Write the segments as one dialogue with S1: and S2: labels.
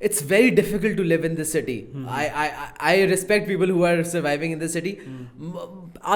S1: it's very difficult to live in this city. I respect people who are surviving in this city.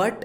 S1: but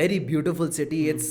S1: very beautiful city. It's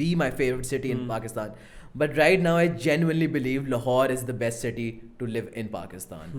S1: be my favorite city in Pakistan. But right now I genuinely believe Lahore is the best city to live in Pakistan.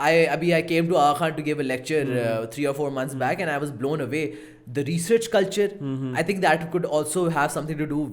S1: I came to Aga Khan to give a lecture 3 or 4 months back, and I was blown away. The research culture, I think that could also have something to do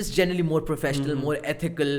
S1: just generally more professional, more ethical.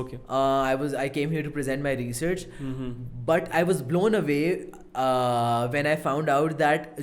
S2: Okay.
S1: I came here to present my research, but I was blown away when I found out that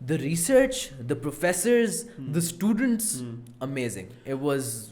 S1: the research, the professors, the students, amazing. It was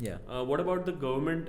S1: Yeah.
S2: What about the government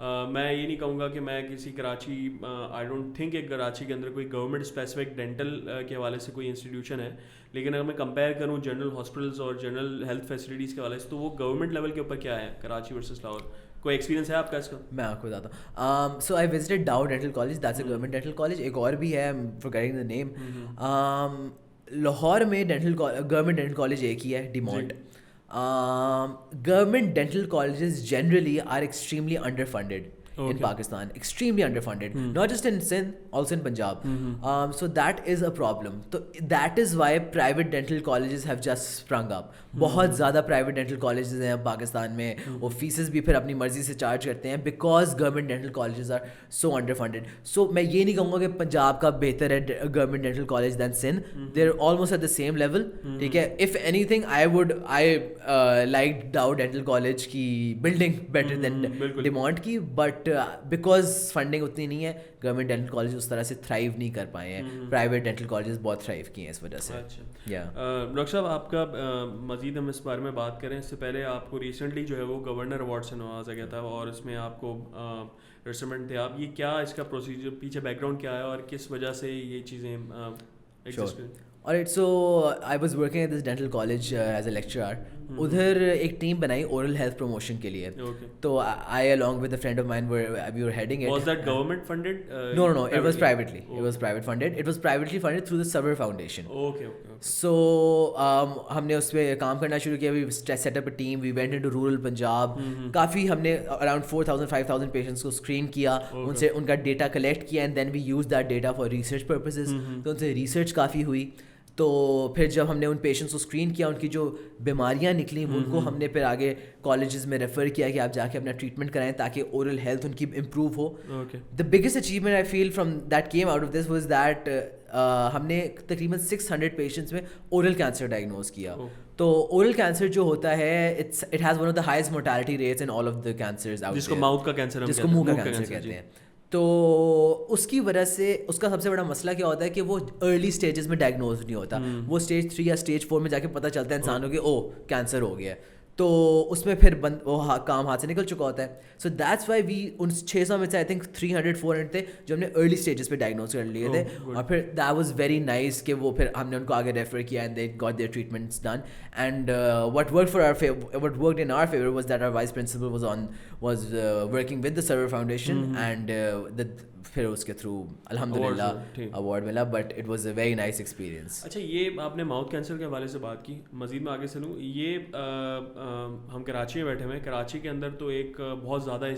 S2: میں یہ نہیں کہوں گا کہ میں کسی کراچی آئی don't think کہ کراچی کے اندر کوئی گورنمنٹ اسپیسیفک ڈینٹل کے حوالے سے کوئی انسٹیٹیوشن ہے, لیکن اگر میں کمپیئر کروں جنرل ہاسپٹلس اور جنرل ہیلتھ فیسلٹیز کے حوالے سے تو وہ گورنمنٹ لیول کے اوپر کیا ہے کراچی ورسز لاہور؟ کوئی ایکسپیرینس ہے آپ کا اس کا؟
S1: میں آپ کو بتاتا ہوں. So I visited Dow dental college, that's a government dental college. ایک اور بھی ہے, فارگیٹنگ دا نیم. لاہور میں گورنمنٹ ڈینٹل کالج ایک ہی ہے, D mount. Government dental colleges generally are extremely underfunded in Pakistan, extremely underfunded, not just in Sindh, also in Punjab. So that is a problem. So that is why private dental colleges have just sprung up. بہت زیادہ private dental colleges ہیں پاکستان میں, وہ phases بھی پھر اپنی مرضی سے چارج کرتے ہیں because government dental colleges are so underfunded. سو میں یہ نہیں کہوں گا کہ پنجاب کا بہتر ہے government dental college then Sindh, they are almost at the same level. ٹھیک ہے, if anything I like Dow dental college کی بلڈنگ بیٹر دین ڈیمانٹ کی, بٹ بیکاز فنڈنگ اتنی نہیں ہے گورنمنٹ ڈینٹل کالج اس طرح سے تھرائیو نہیں کر پائے ہیں. پرائیویٹ ڈینٹل کالجز بہت تھرائیو کیے ہیں اس وجہ سے.
S2: ڈاکٹر صاحب آپ کا مزید ہم اس بارے میں بات کریں اس سے پہلے آپ کو ریسنٹلی جو ہے وہ گورنر ایوارڈ سے نوازا گیا تھا اور اس میں آپ کو ریسمنٹ تھے آپ. یہ کیا اس کا پروسیجر پیچھے بیک گراؤنڈ کیا ہے اور کس وجہ سے یہ چیزیں ایگزسٹ کریں؟
S1: Alright, so I was working at this dental college as a lecturer. ادھر ایک ٹیم بنائی اورل ہیلتھ پروموشن کے لیے, تو I along with a friend of mine we were heading it.
S2: Was that government funded?
S1: No, it was privately. It was private funded. It was privately funded through the Savar Foundation.
S2: Okay.
S1: So ہم نے اس پہ کام کرنا شروع کیا. We set up a team. We went into rural Punjab. کافی ہم نے around 4,000-5,000 patients کو screen کیا, ان سے ان کا ڈیٹا کلیکٹ کیا, and then we used that data for research purposes. تو ان سے ریسرچ کافی ہوئی. تو پھر جب ہم نے ان پیشنٹس کو اسکرین کیا, ان کی جو بیماریاں نکلیں ان کو ہم نے پھر آگے کالجز میں ریفر کیا کہ آپ جا کے اپنا ٹریٹمنٹ کرائیں تاکہ اورل ہیلتھ ان کی امپروو ہو. The biggest achievement I feel from that came out of this was that ہم نے تقریباً 600 پیشنٹس میں اورل کینسر ڈائگنوز کیا. تو اورل کینسر جو ہوتا ہے it has one of the highest mortality rates in all of the cancers,
S2: جس کو ماؤتھ کا کینسر,
S1: جس کو منہ کا کینسر کہتے ہیں. تو اس کی وجہ سے اس کا سب سے بڑا مسئلہ کیا ہوتا ہے کہ وہ ارلی اسٹیجز میں ڈائگنوز نہیں ہوتا, وہ اسٹیج 3 یا اسٹیج 4 میں جا کے پتہ چلتا ہے انسانوں کہ او کینسر ہو گیا ہے, تو اس میں پھر وہ کام ہاتھ سے نکل چکا ہوتا ہے. سو دیٹس وائی وی ان 600 میں سے آئی تھنک 300-400 تھے جو ہم نے ارلی اسٹیجز پہ ڈائگنوز کر لیے تھے, اور پھر دیٹ واز ویری نائس کہ وہ پھر ہم نے ان کو آگے ریفر کیا and they got their treatments done. And what worked in our favor was that our vice principal was working with the Savar Foundation, and پھر اس کے تھرو الحمدللہ اوارڈ ملا, but it was a very nice experience.
S2: اچھا, یہ آپ نے mouth cancer کے حوالے سے بات کی, مزید میں آگے چلوں. یہ ہم کراچی میں بیٹھے ہوئے ہیں, کراچی کے اندر تو ایک بہت زیادہ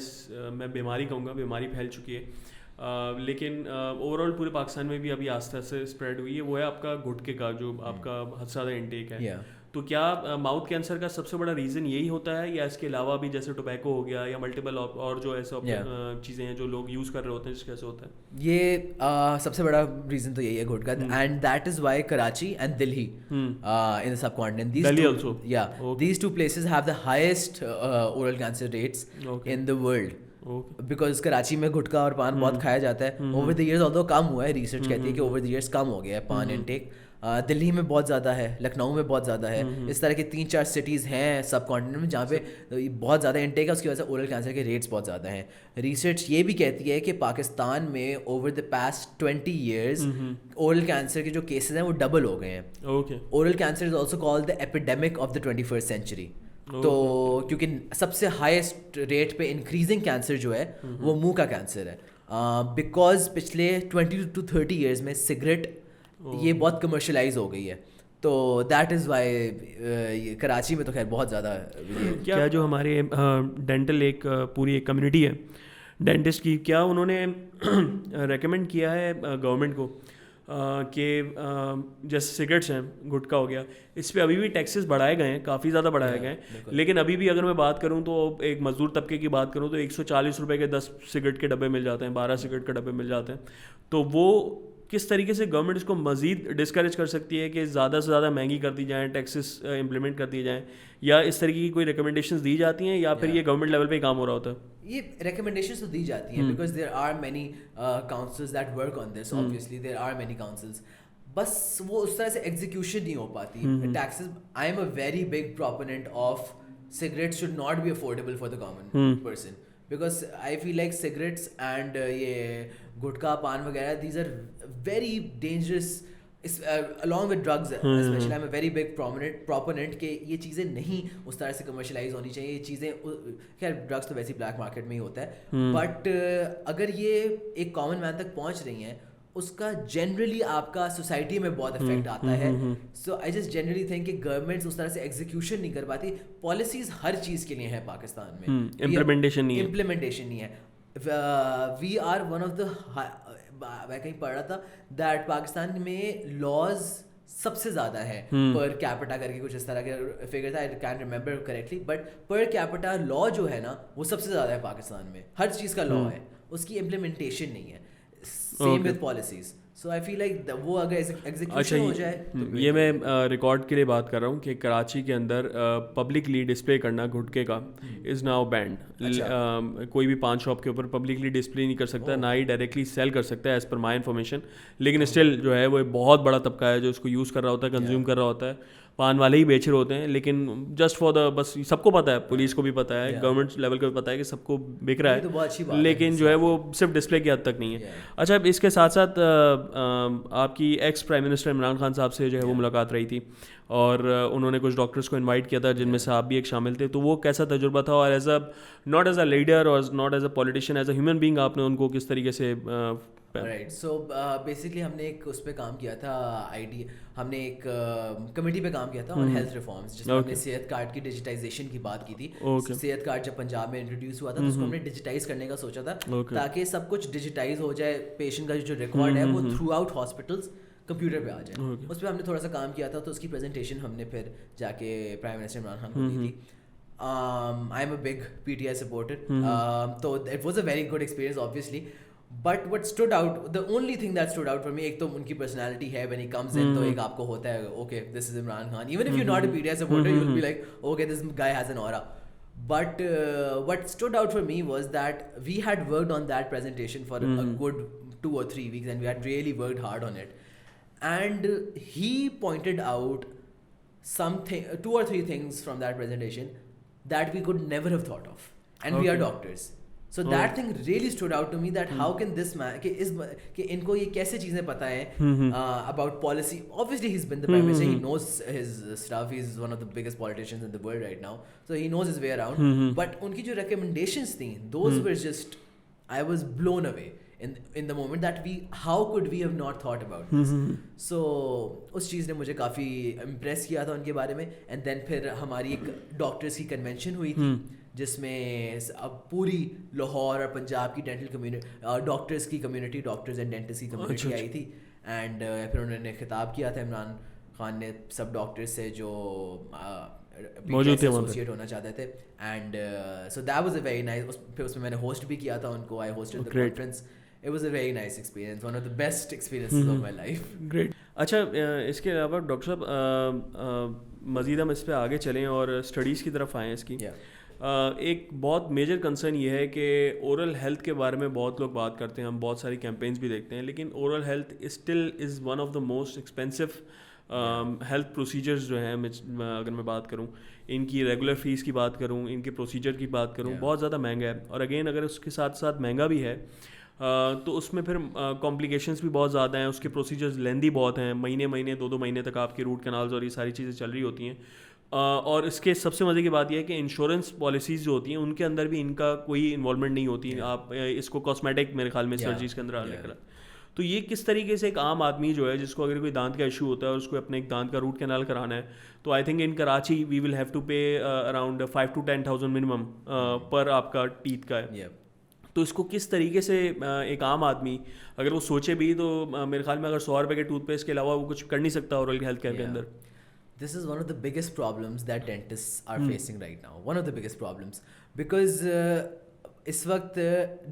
S2: میں بیماری کہوں گا, بیماری پھیل چکی ہے, لیکن اوور آل پورے پاکستان میں بھی ابھی آہستہ آہستہ اسپریڈ ہوئی ہے. وہ ہے آپ کا گھٹکے کا جو آپ کا حد سے زیادہ انٹیک ہے. تو کیا ماؤتھ کینسر کا سب سے بڑا ریزن یہی ہوتا ہے, یا اس کے علاوہ بھی جیسے ٹوبیکو ہو گیا یا ملٹیپل اور جو ایسے چیزیں ہیں جو لوگ یوز کر رہے ہوتے ہیں, جس کیسے ہوتا ہے؟
S1: یہ سب سے بڑا ریزن تو یہی ہے gutka, and that is why Karachi and Delhi in the subcontinent, these two places have the highest oral cancer rates in the world. Because Karachi میں گھٹکا اور پان بہت کھایا جاتا ہے. اوور دی ایئرز آلدو کم ہوا ہے, ریسرچ کہتی ہے کہ اوور دی ایئرز کم ہو گیا ہے پان انٹیک. دلی میں بہت زیادہ ہے, لکھنؤ میں بہت زیادہ ہے, اس طرح کی 3-4 سٹیز ہیں سب کانٹیننٹ میں جہاں پہ بہت زیادہ انٹیک ہے, اس کی وجہ سے اورل کینسر کے ریٹس بہت زیادہ ہیں. ریسرچ یہ بھی کہتی ہے کہ پاکستان میں over the past 20 years oral cancer کے جو کیسز ہیں وہ ڈبل ہو گئے ہیں. Oral cancer is also called the epidemic of the 21st century. تو کیونکہ سب سے ہائیسٹ ریٹ پہ انکریزنگ کینسر جو ہے وہ منہ کا کینسر ہے, بیکاز پچھلے 20 to 30 ایئرز میں سگریٹ یہ بہت کمرشلائز ہو گئی ہے. تو دیٹ از وائی کراچی میں تو خیر بہت زیادہ.
S2: کیا جو ہمارے ڈینٹل ایک پوری ایک کمیونٹی ہے ڈینٹسٹ کی, کیا انہوں نے ریکمینڈ کیا ہے گورنمنٹ کو کہ جیسے سگریٹس ہیں, گٹکا ہو گیا, اس پہ ابھی بھی ٹیکسز بڑھائے گئے ہیں, کافی زیادہ بڑھائے گئے ہیں, لیکن ابھی بھی اگر میں بات کروں تو ایک مزدور طبقے کی بات کروں تو 140 روپے کے 10 سگریٹ کے ڈبے مل جاتے ہیں, 12 سگریٹ کے ڈبے مل جاتے ہیں. تو وہ کس طریقے سے گورنمنٹ اس کو مزید ڈسکریج کر سکتی ہے کہ زیادہ سے زیادہ مہنگی کر دی جائیں, ٹیکسز امپلیمنٹ کر دیے جائیں, یا اس طریقے کی کوئی ریکمنڈیشنز دی جاتی ہیں, یا پھر یہ گورنمنٹ لیول پہ ہی کام ہو رہا ہوتا ہے؟
S1: یہ ریکمنڈیشنز تو دی جاتی ہیں because there are many councils that work on this, obviously there are many councils, بس وہ اس طرح سے ایگزیکیوشن نہیں ہو پاتی. Taxes, I am a very big proponent of cigarettes should not be affordable for the common person, because I feel like cigarettes and یہ گٹکا پان وغیرہ, these are very dangerous along with drugs especially. I'm a very big proponent کہ یہ چیزیں نہیں اس طرح سے commercialise ہونی چاہیے. یہ چیزیں خیر ڈرگس تو ویسے بلیک مارکیٹ میں ہی ہوتا ہے, بٹ اگر یہ ایک کامن مین تک پہنچ رہی ہیں اس کا جنرلی آپ کا سوسائٹی میں بہت افیکٹ آتا ہے. سو آئی جسٹ جنرلی تھنک کہ گورنمنٹس اس طرح سے ایگزیکیوشن نہیں کر پاتی. پالیسیز ہر چیز کے لیے ہیں پاکستان میں, امپلیمنٹیشن نہیں ہے. We are one of the, میں کہیں پڑھ رہا تھا دیٹ پاکستان میں لاز سب سے زیادہ ہے پر کیپٹا کر کے کچھ اس طرح کے فگر تھا, I can't remember correctly, but per capita لا جو ہے نا وہ سب سے زیادہ ہے پاکستان میں. ہر چیز کا لا ہے, اس کی امپلیمنٹیشن نہیں ہے. same with policies. So I feel like وہ اگر ایگزیکیوشن ہو جائے.
S2: یہ میں ریکارڈ کے لیے بات کر رہا ہوں کہ کراچی کے اندر پبلکلی ڈسپلے کرنا گھٹکے کا از ناؤ بینڈ. کوئی بھی پان شاپ کے اوپر پبلکلی ڈسپلے نہیں کر سکتا, نہ ہی ڈائریکٹلی سیل کر سکتا ہے ایز پر مائی انفارمیشن. لیکن اسٹل جو ہے وہ ایک بہت بڑا طبقہ ہے جو اس کو یوز کر رہا ہوتا ہے, کنزیوم کر رہا ہوتا ہے. پان والے ہی بیچ رہے ہوتے ہیں, لیکن جسٹ فار دا, بس سب کو پتہ ہے, پولیس کو بھی پتہ ہے, گورنمنٹ لیول کو بھی پتہ ہے کہ سب کو بک رہا ہے, لیکن جو ہے وہ صرف ڈسپلے کی حد تک نہیں ہے. اچھا, اس کے ساتھ ساتھ آپ کی ex prime minister Imran Khan صاحب سے جو ہے وہ ملاقات رہی تھی, اور انہوں نے کچھ ڈاکٹرس کو انوائٹ کیا تھا جن میں سے آپ بھی ایک شامل تھے. تو وہ کیسا تجربہ تھا, اور as a not as a leader اور not as a politician, as a human being آپ نے ان کو کس طریقے سے.
S1: رائٹ, سو بیسکلی ہم نے ایک اس پہ کام کیا تھا, ہم نے ایک کمیٹی پہ کام کیا تھا آن ہیلتھ ریفارمس, جس میں ہم نے صحت کارڈ کی ڈیجیٹائزیشن کی بات کی تھی. صحت کارڈ جب پنجاب میں انٹروڈیوس ہوا تھا تو اس کو ہم نے ڈیجیٹائز کرنے کا سوچا تھا تاکہ سب کچھ ڈیجیٹائز ہو جائے, پیشنٹ کا جو ریکارڈ ہے وہ تھرو آؤٹ ہاسپٹلز کمپیوٹر پہ آ جائے. اس پہ ہم نے تھوڑا سا کام کیا تھا, تو اس کی پریزنٹیشن ہم نے پھر جا کے پرائم منسٹر عمران خان کو دی تھی. I am a big PTI supporter, so it was a very good experience obviously. But what stood out, the only thing that stood out for me, ایک تو ان کی personality ہے, when he comes in تو ایک آپ کو ہوتا ہے okay this is Imran Khan, even if you're not a PTI supporter you'll be like okay this guy has an aura. But what stood out for me was that we had worked on that presentation for a good 2 or 3 weeks and we had really worked hard on it, and he pointed out something, 2 or 3 things from that presentation that we could never have thought of, and we are doctors. So that thing really stood out to me, that how can this man کہ ان کو یہ کیسے چیزیں پتہ ہیں about policy. Obviously he's been the prime minister, he knows his stuff, he's one of the biggest politicians in the world right now, so he knows his way around. But ان کی جو recommendations تھیں, those were just, I was blown away in the moment that how could we have not thought about this. So اس چیز نے مجھے کافی impress کیا تھا ان کے بارے میں. And then پھر ہماری ایک ڈاکٹرس کی کنونشن ہوئی تھی جس میں اب پوری لاہور اور پنجاب کی ڈینٹل کمیونٹی, ڈاکٹرس کی کمیونٹی, ڈاکٹرز اینڈ ڈینٹسٹ کی کمیونٹی آئی تھی. اینڈ پھر انہوں نے خطاب کیا تھا عمران خان نے سب ڈاکٹرز سے جو ایسوسیٹ ہونا چاہتے تھے. And so that was a very nice, پھر اس میں میں نے ہوسٹ بھی کیا تھا ان کو, I hosted the conference. It was a very nice experience, one of the best experiences of my life.
S2: Great. اچھا, اس کے علاوہ ڈاکٹر صاحب مزید ہم اس پہ آگے چلیں اور اسٹڈیز کی طرف آئیں. اس کی ایک بہت میجر کنسرن یہ ہے کہ اورل ہیلتھ کے بارے میں بہت لوگ بات کرتے ہیں, ہم بہت ساری کیمپینس بھی دیکھتے ہیں, لیکن oral health still is one of the most expensive health procedures جو ہیں. اگر میں بات کروں, ان کی ریگولر فیس کی بات کروں, ان کے پروسیجر کی بات کروں, بہت زیادہ مہنگا ہے. اور اگین اگر اس کے ساتھ ساتھ مہنگا بھی ہے تو اس میں پھر کمپلیکیشنس بھی بہت زیادہ ہیں, اس کے پروسیجرز لیندی بہت ہیں, مہینے 2 مہینے تک آپ کے روٹ کنالز اور یہ ساری چیزیں چل رہی ہوتی ہیں. اور اس کے سب سے مزے کی بات یہ ہے کہ انشورنس پالیسیز جو ہوتی ہیں ان کے اندر بھی ان کا کوئی انوالومنٹ نہیں ہوتی. آپ اس کو کاسمیٹک میرے خیال میں سرجریز کے اندر لے کر, تو یہ کس طریقے سے ایک عام آدمی جو ہے جس کو اگر کوئی دانت کا ایشو ہوتا ہے اور اس کو اپنے ایک دانت کا روٹ کینال کرانا ہے, تو I think in Karachi we will have to pay around 5 to 10,000 minimum پر آپ کا ٹیتھ کا ہے. تو اس کو کس طریقے سے ایک عام آدمی اگر وہ سوچے بھی تو میرے خیال میں اگر 100 روپے کے ٹوتھ پیسٹ کے علاوہ وہ کچھ کر نہیں سکتا اورل ہیلتھ کیئر کے اندر.
S1: This is one of the biggest problems that dentists are facing right now. One of the biggest problems. Because اس وقت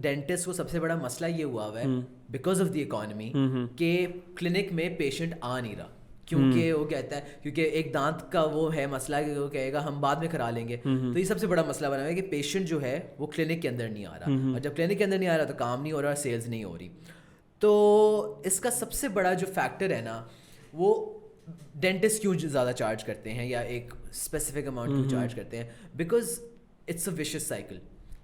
S1: ڈینٹسٹ کو سب سے بڑا مسئلہ یہ ہوا ہوا ہے بیکاز آف دی اکانومی کہ کلینک میں پیشنٹ آ نہیں رہا, کیونکہ وہ کہتا ہے کیونکہ ایک دانت کا وہ ہے مسئلہ کہ وہ کہے گا ہم بعد میں کرا لیں گے. تو یہ سب سے بڑا مسئلہ بنا ہوا ہے کہ پیشنٹ جو ہے وہ کلینک کے اندر نہیں آ رہا, اور جب کلینک کے اندر نہیں آ رہا تو کام نہیں ہو رہا, سیلز نہیں ہو رہی. تو اس کا سب سے بڑا جو فیکٹر ہے نا, وہ ڈینٹسٹ کیوں زیادہ چارج کرتے ہیں یا ایک اسپیسیفک اماؤنٹ کیوں چارج کرتے ہیں, because it's a vicious cycle.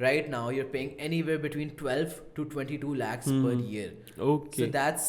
S1: right now you're paying anywhere between 12 to 22 lakhs per year.
S2: Okay.
S1: So that's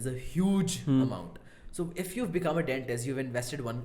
S1: is a huge amount. So if you've become a dentist, you've invested 1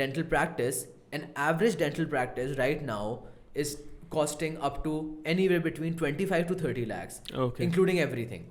S1: dental practice, an average dental practice right now is costing up to anywhere between 25 to 30 lakhs, including everything.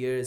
S1: years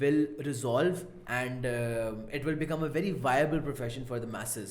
S1: will resolve and it will become a very viable profession for the masses.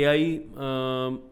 S2: AI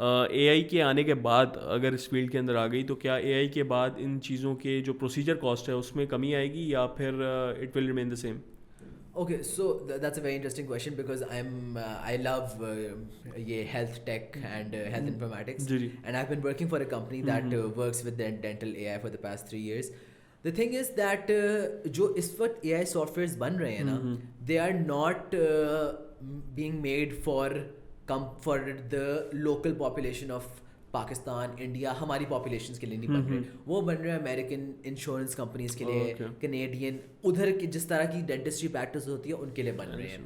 S2: اے آئی کے آنے کے بعد اگر اس field کے اندر آ گئی تو کیا اے آئی کے بعد ان چیزوں کے جو پروسیجر کاسٹ ہے اس میں کمی آئے گی یا پھر it will remain the same?
S1: Okay, so that's a very interesting question because I love health tech and health informatics, and I've been working for a company that works with dental AI for the past 3 years. The thing is that جو اس وقت AI softwares بن رہے ہیں نا, they are not being made for the local population of Pakistan, India, ہماری populations کے لیے نہیں بن رہے. وہ بن رہے ہیں امریکن انشورنس کمپنیز کے لیے, کینیڈین, ادھر کی جس طرح کی ڈینٹسٹری پریکٹس ہوتی ہے ان کے لیے بن رہے ہیں.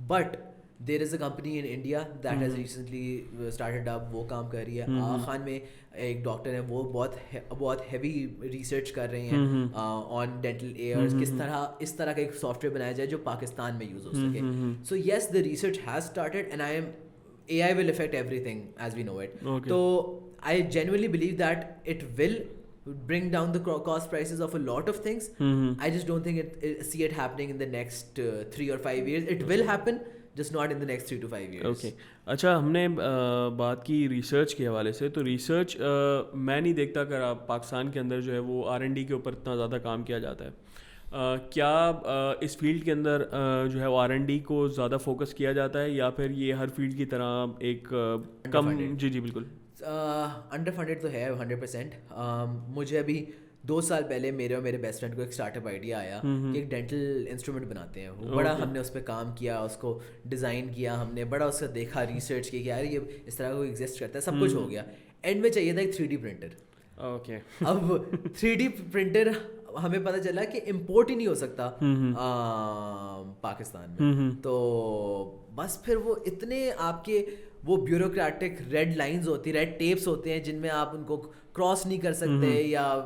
S1: But there is a company in India that has recently started up, وہ کام کر رہی ہے. آغا خان میں ایک ڈاکٹر ہیں, وہ بہت ہیوی ریسرچ کر رہے ہیں آن ڈینٹل ایئرز, کس طرح اس طرح کا ایک سافٹ ویئر بنایا جائے جو پاکستان میں یوز ہو سکے. So yes, the research has started and AI will affect everything as we know it. So I genuinely believe that it will bring down the cost prices of a lot of things. I just don't think see it happening in the next 3 or 5 years. It will happen, just not in the next 3 to 5 years.
S2: Okay. اچھا, ہم نے بات کی research کے حوالے سے, تو research میں نہیں دیکھتا کہ پاکستان کے اندر جو ہے وہ R&D کے اوپر اتنا زیادہ کام کیا جاتا ہے. کیا اس فیلڈ کے اندر جو ہے وہ R&D کو زیادہ فوکس کیا جاتا ہے یا پھر یہ ہر فیلڈ کی طرح ایک کم؟ جی بالکل
S1: انڈر فنڈیڈ تو ہے 100%. مجھے ابھی 2 سال پہلے میرے اور میرے بیسٹ فرینڈ کو ایک اسٹارٹ اپ آئیڈیا آیا کہ ایک ڈینٹل انسٹرومنٹ بناتے ہیں. وہ بڑا ہم نے اس پہ کام کیا, اس کو ڈیزائن کیا, ہم نے بڑا اس کا دیکھا, ریسرچ کی کہ یار یہ اس طرح کو ایگزسٹ کرتا ہے, سب کچھ ہو گیا. اینڈ میں چاہیے تھا ایک 3D پرنٹر.
S2: اوکے,
S1: اب 3D پرنٹر ہمیں پتہ چلا کہ امپورٹ ہی نہیں ہو سکتا پاکستان میں. تو بس پھر وہ اتنے آپ کے وہ بیوروکریٹک ریڈ لائنز ہوتی, ریڈ ٹیپس ہوتے ہیں جن میں آپ ان کو کراس نہیں کر سکتے, یا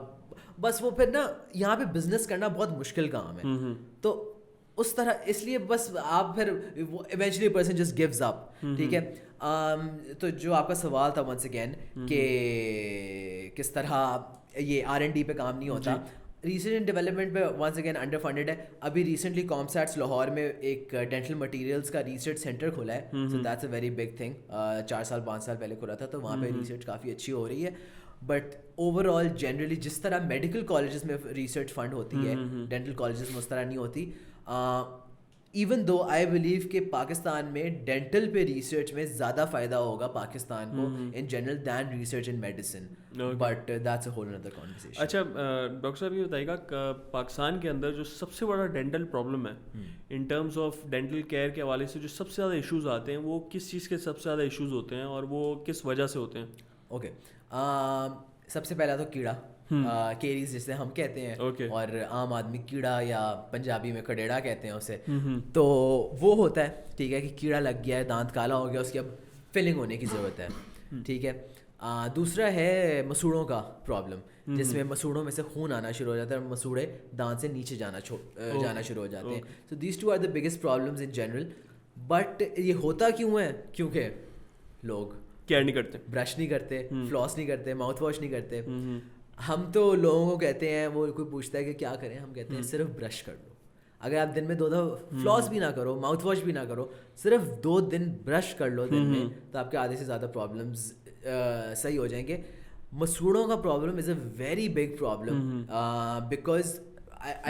S1: بس وہ پھر نا یہاں پہ بزنس کرنا بہت مشکل کام ہے. تو اس طرح اس لیے بس آپ پھر eventually person just gives up. ٹھیک ہے, تو جو آپ کا سوال تھا ونس اگین کہ کس طرح یہ R&D پہ کام نہیں ہوتا, ریسرچ اینڈ ڈیولپمنٹ پہ ونس اگین انڈر فنڈیڈ ہے. ابھی ریسنٹلی کامسیٹس لاہور میں ایک ڈینٹل مٹیریلس کا ریسرچ سینٹر کھلا ہے. سو that's a very big thing. 4-5 سال پہلے کھلا تھا, تو وہاں پہ ریسرچ کافی اچھی ہو رہی ہے. بٹ اوور آل جنرلی جس طرح میڈیکل کالجز میں ریسرچ فنڈ ہوتی ہے, ڈینٹل کالجز میں اس طرح نہیں ہوتی. ایون دو آئی بلیو کہ پاکستان میں ڈینٹل پہ ریسرچ میں زیادہ فائدہ ہوگا پاکستان کو in general then research in medicine, but that's a whole other conversation.
S2: اچھا ڈاکٹر صاحب یہ بتائیے گا, پاکستان کے اندر جو سب سے بڑا ڈینٹل پرابلم ہے in terms of dental care کے حوالے سے جو سب سے زیادہ ایشوز آتے ہیں, وہ کس چیز کے سب سے زیادہ ایشوز ہوتے ہیں اور وہ کس وجہ سے ہوتے ہیں؟
S1: اوکے, سب سے پہلا تو کیڑا, کیریز جسے ہم کہتے ہیں, اور عام آدمی کیڑا یا پنجابی میں کڈیڑا کہتے ہیں اسے. تو وہ ہوتا ہے, ٹھیک ہے, کہ کیڑا لگ گیا ہے, دانت کالا ہو گیا, اس کی اب فلنگ ہونے کی ضرورت ہے. ٹھیک ہے. دوسرا ہے مسوڑوں کا پرابلم, جس میں مسوڑوں میں سے خون آنا شروع ہو جاتا ہے اور مسوڑے دانت سے نیچے جانا شروع ہو جاتے ہیں. So these two are the biggest problems in general. But یہ ہوتا کیوں ہے؟ کیونکہ لوگ
S2: کیئر نہیں کرتے,
S1: برش نہیں کرتے, فلاس نہیں کرتے, ماؤتھ واش نہیں کرتے. ہم تو لوگوں کو کہتے ہیں, وہ کوئی پوچھتا ہے کہ کیا کریں, ہم کہتے ہیں صرف برش کر لو. اگر آپ دن میں 2 دفعہ فلاس بھی نہ کرو, ماؤتھ واش بھی نہ کرو, صرف 2 دن برش کر لو دن میں, تو آپ کے آدھے سے زیادہ پرابلمز صحیح ہو جائیں گے. مسوڑوں کا problem is a very big problem because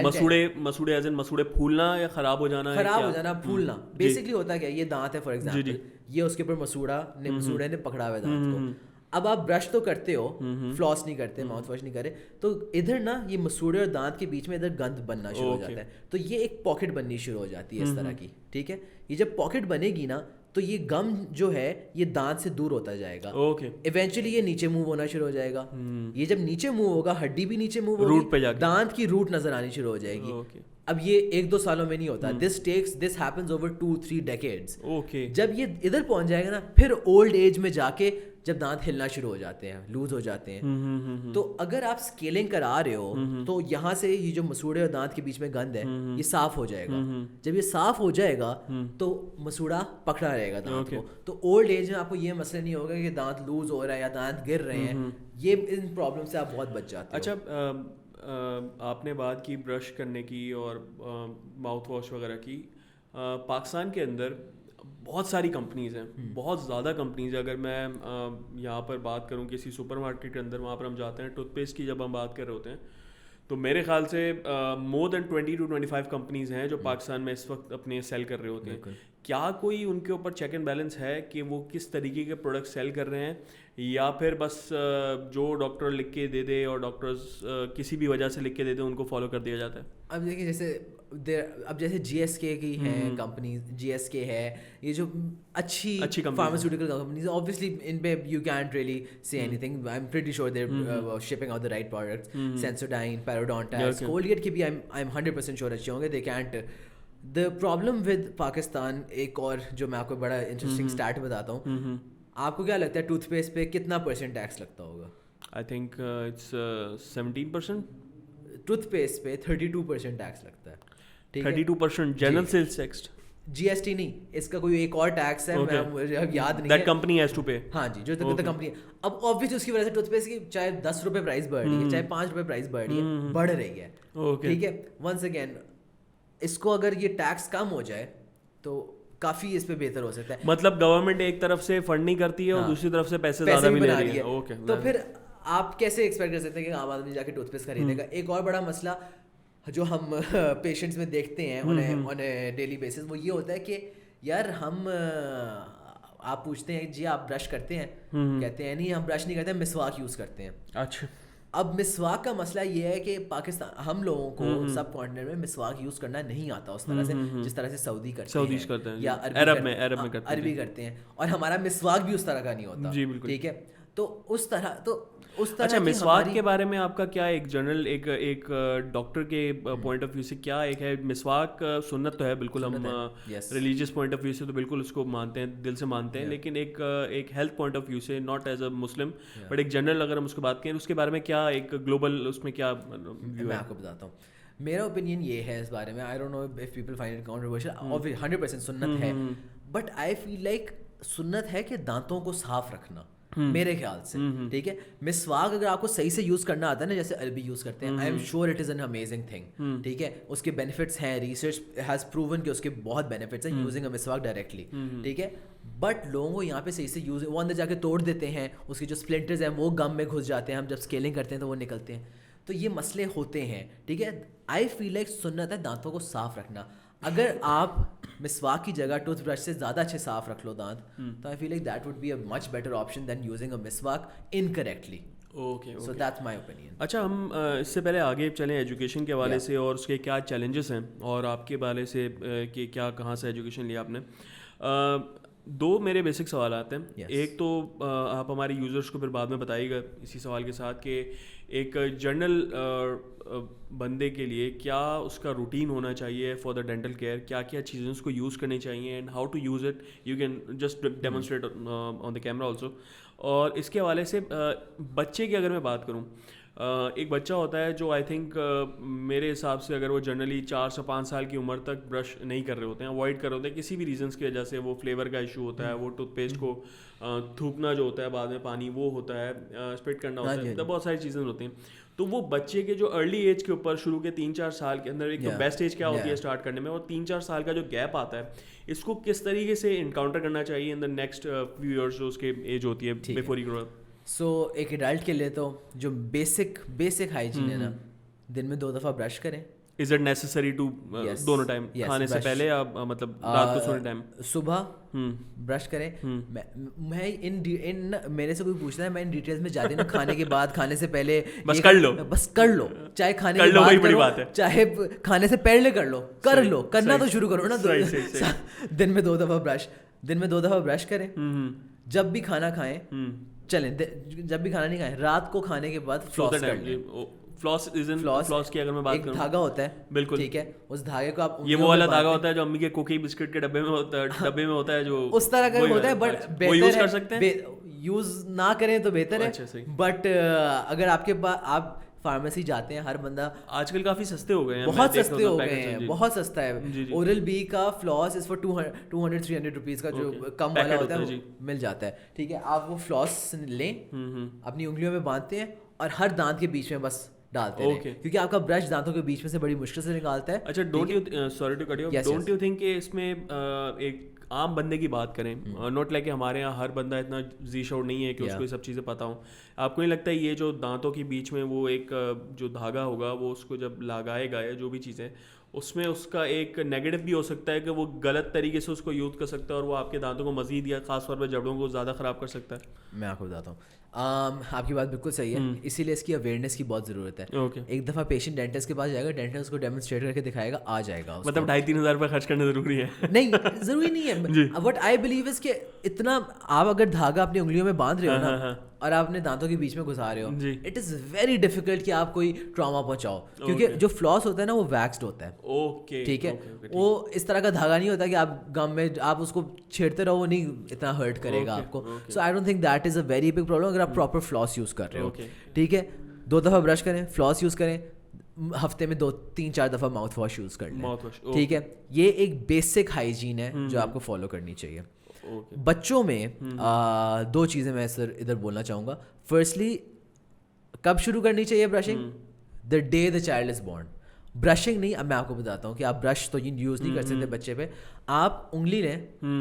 S2: مسوڑے ایز ان مسوڑے پھولنا یا خراب ہو جانا,
S1: پھولنا. بیسکلی ہوتا کیا, یہ دانت ہے فار ایگزامپل, یہ اس کے اوپر مسوڑے نے پکڑا ہوا ہے دانت کو. اب آپ برش تو کرتے ہو, فلاس نہیں کرتے, ماؤتھ واش نہیں کرے, تو ادھر نا یہ مسوڑے اور دانت کے بیچ میں ادھر گند بننا شروع ہو جاتا ہے. تو یہ ایک پاکٹ بننی شروع ہو جاتی ہے اس طرح کی. ٹھیک ہے, یہ جب پاکٹ بنے گی نا, تو یہ گم جو ہے یہ دانت سے دور ہوتا جائے گا. ایونچولی یہ نیچے موو ہونا شروع ہو جائے گا. یہ جب نیچے موو ہوگا, ہڈی بھی نیچے موو ہوگی, دانت کی روٹ نظر آنی شروع ہو جائے گی. اب یہ 1-2 سالوں میں نہیں ہوتا, this happens over 2-3 decades. جب یہ ادھر پہنچ جائے گا نا, پھر اولڈ ایج میں جا کے جب دانت ہلنا شروع ہو جاتے ہیں, لوز ہو جاتے ہیں. تو اگر آپ اسکیلنگ کرا رہے ہو, تو یہاں سے یہ جو مسوڑے اور دانت کے بیچ میں گند ہے یہ صاف ہو جائے گا. جب یہ صاف ہو جائے گا تو مسوڑا پکڑا رہے گا دانت کو. تو اولڈ ایج میں آپ کو یہ مسئلہ نہیں ہوگا کہ دانت لوز ہو رہا ہے یا دانت گر رہے ہیں. یہ ان پرابلم سے آپ بہت بچ جاتے ہیں.
S2: اچھا, آپ نے بات کی برش کرنے کی اور ماؤتھ واش وغیرہ کی. پاکستان کے اندر بہت ساری کمپنیز ہیں, بہت زیادہ کمپنیز ہیں. اگر میں یہاں پر بات کروں کسی سپر مارکیٹ کے اندر, وہاں پر ہم جاتے ہیں, ٹوتھ پیسٹ کی جب ہم بات کر رہے ہوتے ہیں, تو میرے خیال سے مور دین 20 to 25 کمپنیز ہیں جو پاکستان میں اس وقت اپنے سیل کر رہے ہوتے ہیں. کیا کوئی ان کے اوپر چیک اینڈ بیلنس ہے کہ وہ کس طریقے کے پروڈکٹ سیل کر رہے ہیں, یا پھر بس جو ڈاکٹر لکھ کے دے دے اور ڈاکٹرز کسی بھی وجہ سے لکھ کے دے دیں ان کو فالو کر دیا جاتا ہے؟
S1: اب دیکھیں جیسے جی ایس کے کی ہیں کمپنیز, جی ایس کے ہے, یہ جو اچھی فارماسیوٹیکل کمپنیز, obviously ان پہ you can't really say anything. I'm pretty sure they're shipping out the right products. Sensodyne, Parodontax, Colgate کی بھی I'm 100% sure اچھے ہوں گے. They can't. The problem with Pakistan, ایک اور جو میں آپ کو بڑا انٹرسٹنگ اسٹارٹ بتاتا ہوں, آپ کو کیا لگتا ہے ٹوتھ پیسٹ پہ کتنا % ٹیکس لگتا ہوگا؟
S2: I think it's 17%.
S1: Tooth paste پہ 32% ٹیکس لگتا ہے.
S2: 32% جنرل سیلز ٹیکس,
S1: جی ایس ٹی نہیں, اس کا کوئی ایک اور ٹیکس ہے, مجھے یاد نہیں ہے.
S2: That company has to pay.
S1: ہاں جی, جو کمپنی ہے. اب آبویسلی اس کی وجہ سے ٹوتھ پیسٹ کی چاہے 10 روپے پرائز بڑھ رہی ہے, چاہے 5 روپے پرائز بڑھ رہی ہے, بڑھ رہی ہے. ٹھیک ہے, ونس اگین اس کو اگر یہ ٹیکس کم ہو جائے تو کافی اس پہ بہتر ہو سکتا ہے.
S2: مطلب گورنمنٹ ایک طرف سے فنڈ نہیں کرتی ہے اور دوسری طرف سے پیسے زیادہ بھی لے رہی ہے.
S1: تو پھر آپ کیسے ایکسپیکٹ کر سکتے ہیں کہ عام آدمی جا کے ٹوتھ پیسٹ خریدے گا؟ ایک اور بڑا مسئلہ جو ہم پیشنٹس میں دیکھتے ہیں آن اے ڈیلی بیسس, وہ یہ ہوتا ہے کہ یار ہم آپ پوچھتے ہیں جی آپ برش کرتے ہیں, کہتے ہیں نہیں ہم برش نہیں کرتے, ہم مسواک یوز کرتے ہیں.
S2: اچھا,
S1: اب مسواک کا مسئلہ یہ ہے کہ پاکستان, ہم لوگوں کو سب کانٹیننٹ میں مسواک یوز کرنا نہیں آتا اس طرح سے جس طرح سے سعودی کرتے ہیں یا عربی کرتے ہیں, اور ہمارا مسواک بھی اس طرح کا نہیں ہوتا. ٹھیک ہے, تو اس طرح
S2: اچھا, مسواک کے بارے میں آپ کا کیا ایک جنرل ایک ڈاکٹر کے پوائنٹ آف ویو سے کیا ایک ہے؟ مسواک سنت تو ہے بالکل, ہم ریلیجیس پوائنٹ آف ویو سے تو بالکل اس کو مانتے ہیں, دل سے مانتے ہیں, لیکن ایک ہیلتھ پوائنٹ آف ویو سے, not as a Muslim but ایک جنرل اگر ہم اس کو بات کریں, اس کے بارے میں کیا ایک گلوبل اس میں کیا ویو ہے؟
S1: میں آپ کو بتاتا ہوں. میرا اوپینین یہ ہے اس بارے میں, I don't know if people find it controversial, 100% سنت ہے, بٹ آئی فیل لائک سنت ہے کہ دانتوں کو صاف رکھنا میرے خیال سے. ٹھیک ہے, مسواک اگر آپ کو صحیح سے یوز کرنا آتا ہے نا, جیسے عربی یوز کرتے ہیں, I am sure it is an amazing thing. ٹھیک ہے, اس کے بینیفٹس ہیں, ریسرچ ہیز پروون کہ اس کے بہت بینیفٹس ہیں یوزنگ اے مسواک ڈائریکٹلی. ٹھیک ہے, بٹ لوگوں کو یہاں پہ صحیح سے یوز, وہ اندر جا کے توڑ دیتے ہیں, اس کی جو اسپلنٹرز ہیں وہ گم میں گھس جاتے ہیں, ہم جب اسکیلنگ کرتے ہیں تو وہ نکلتے ہیں, تو یہ مسئلے ہوتے ہیں. ٹھیک ہے, آئی فیل لائک سنت ہے دانتوں کو صاف رکھنا. اگر آپ مسواک کی جگہ ٹوتھ برش سے زیادہ اچھے صاف رکھ لو دانت, تو I feel like that would be a much better option than using a مسواک incorrectly.
S2: Okay,
S1: so that's my opinion.
S2: اچھا, ہم اس سے پہلے آگے چلیں ایجوکیشن کے حوالے سے اور اس کے کیا چیلنجز ہیں, اور آپ کے حوالے سے کہ کیا کہاں سے ایجوکیشن لیا آپ نے. دو میرے بیسک سوالات ہیں. ایک تو آپ ہمارے یوزرس کو پھر بعد میں بتائیے گا اسی سوال کے ساتھ کہ ایک جنرل بندے کے لیے کیا اس کا روٹین ہونا چاہیے فار دا ڈینٹل کیئر, کیا کیا چیزیں اس کو یوز کرنی چاہیے, and how to use it, you can just demonstrate on the camera also. اور اس کے حوالے سے بچے کی اگر میں بات کروں, ایک بچہ ہوتا ہے جو آئی تھنک میرے حساب سے اگر وہ جنرلی 4 سے 5 سال کی عمر تک برش نہیں کر رہے ہوتے ہیں, اوائڈ کر رہے ہوتے ہیں کسی بھی ریزنس کی وجہ سے, وہ فلیور کا ایشو ہوتا ہے, وہ ٹوتھ پیسٹ کو تھوکنا جو ہوتا ہے بعد میں پانی وہ ہوتا ہے, اسپٹ کرنا ہوتا ہے, بہت ساری چیزیں ہوتی ہیں. تو وہ بچے کے جو ارلی ایج کے اوپر شروع کے 3-4 سال کے اندر, ایک تو بیسٹ ایج کیا ہوتی ہے اسٹارٹ کرنے میں, اور 3-4 سال کا جو گیپ آتا ہے اس کو کس طریقے سے انکاؤنٹر کرنا چاہیے ان دا نیکسٹ فیو ایئرس جو اس کے ایج ہوتی ہے بیفور ہی گرو اپ.
S1: سو ایک ایڈلٹ کے لیے تو جو بیسک ہائیجین ہے نا, دن میں 2 دفعہ برش کریں.
S2: از اٹ نیسسری ٹو دونوں ٹائم, کھانے سے پہلے یا مطلب رات کو سونے ٹائم؟
S1: صبح برش کریں. میں ان میرے سے کوئی پوچھتا ہے, میں ان ڈیٹیلز میں جاتی ہوں. کھانے کے بعد, کھانے سے پہلے بس کر لو, چاہے کھانے کے بعد کرو, چاہے کھانے سے پہلے کر لو, کرنا تو شروع کرو نا. دن میں 2 دفعہ برش کریں. جب بھی کھانا کھائیں, چلیں جب بھی کھانا نہیں کھائیں, رات کو کھانے کے بعد فلاس کر لیں. فلاس کی اگر میں بات کروں, ایک دھاگا ہوتا ہے, بالکل ٹھیک ہے, اس دھاگے کو آپ,
S2: یہ وہ والا دھاگا ہوتا ہے جو امی کے کوکی بسکٹ کے ڈبے میں ہوتا ہے, جو
S1: اس طرح کا ہوتا ہے, بٹ
S2: وہ یوز کر سکتے ہیں.
S1: یوز نہ کریں تو بہتر ہے, بٹ اگر آپ کے پاس, آپ فارمیسی جاتے ہیں, ہر بندہ
S2: آج کل کافی سستے ہو گئے ہیں,
S1: بہت سستے ہو گئے ہیں, بہت سستا ہے. اورل بی کا فلاس اس فار 200-300 روپیز کا جو کم والا ہوتا ہے مل جاتا ہے. ٹھیک ہے, آپ وہ فلاس لیں, اپنی انگلیوں میں باندھتے ہیں, اور ہر دانت کے بیچ میں بس ڈالتے رہیں, کیونکہ آپ کا برش دانتوں کے بیچ میں سے بڑی مشکل سے نکالتا ہے.
S2: اچھا, don't you, sorry to cut you, don't you think کہ اس میں ایک عام بندے کی بات کریں, نوٹ لائک کہ ہمارے یہاں ہر بندہ اتنا ذی شعور نہیں ہے کہ اس کو یہ سب چیزیں پتہ ہوں, آپ کو نہیں لگتا ہے یہ جو دانتوں کے بیچ میں وہ ایک جو دھاگا ہوگا وہ اس کو جب لگائے گا یا جو بھی چیزیں, اس میں اس کا ایک نیگیٹو بھی ہو سکتا ہے کہ وہ غلط طریقے سے اس کو یوز کر سکتا ہے اور وہ آپ کے دانتوں کو مزید یا خاص طور پہ جبڑوں کو زیادہ خراب کر سکتا ہے؟
S1: میں آپ کو بتاتا ہوں, آپ کی بات بالکل صحیح ہے, اسی لیے اس کی اویئرنیس کی بہت ضرورت ہے. ایک دفعہ پیشنٹ ڈینٹسٹ کے پاس جائے گا, ڈینٹسٹ اس کو ڈیمونسٹریٹ کر کے دکھائے گا, آ جائے گا.
S2: مطلب 2,500-3,000 روپے خرچ کرنا ضروری ہے؟
S1: نہیں, ضروری نہیں ہے. وٹ آئی بلیو از کہ اتنا آپ اگر دھاگا اپنی انگلیوں میں باندھ رہے ہو نا اور آپ اپنے دانتوں کے بیچ میں گزار رہے ہو, اٹ از ویری ڈیفیکلٹ کہ آپ کوئی ٹراما پہنچاؤ, کیونکہ جو فلاس ہوتا ہے نا وہ ویکسڈ ہوتا ہے. ٹھیک ہے, وہ اس طرح کا دھاگا نہیں ہوتا کہ آپ گم میں آپ اس کو چھیڑتے رہو, وہ نہیں اتنا ہرٹ کرے گا آپ کو. So I don't think that is a very big problem اگر آپ پراپر فلاس یوز کر رہے ہو. ٹھیک ہے, 2 دفعہ برش کریں, فلاس یوز کریں, ہفتے میں 2-3-4 دفعہ ماؤتھ واش یوز کر لیں. ٹھیک ہے, یہ ایک بیسک ہائیجین ہے جو آپ کو فالو کرنی چاہیے. بچوں میں 2 چیزیں میں سر ادھر بولنا چاہوں گا. فرسٹلی, کب شروع کرنی چاہیے brushing? The day the child is born. Brushing نہیں, اب میں آپ کو بتاتا ہوں کہ آپ برش تو یوز نہیں کر سکتے بچے پہ. آپ انگلی لیں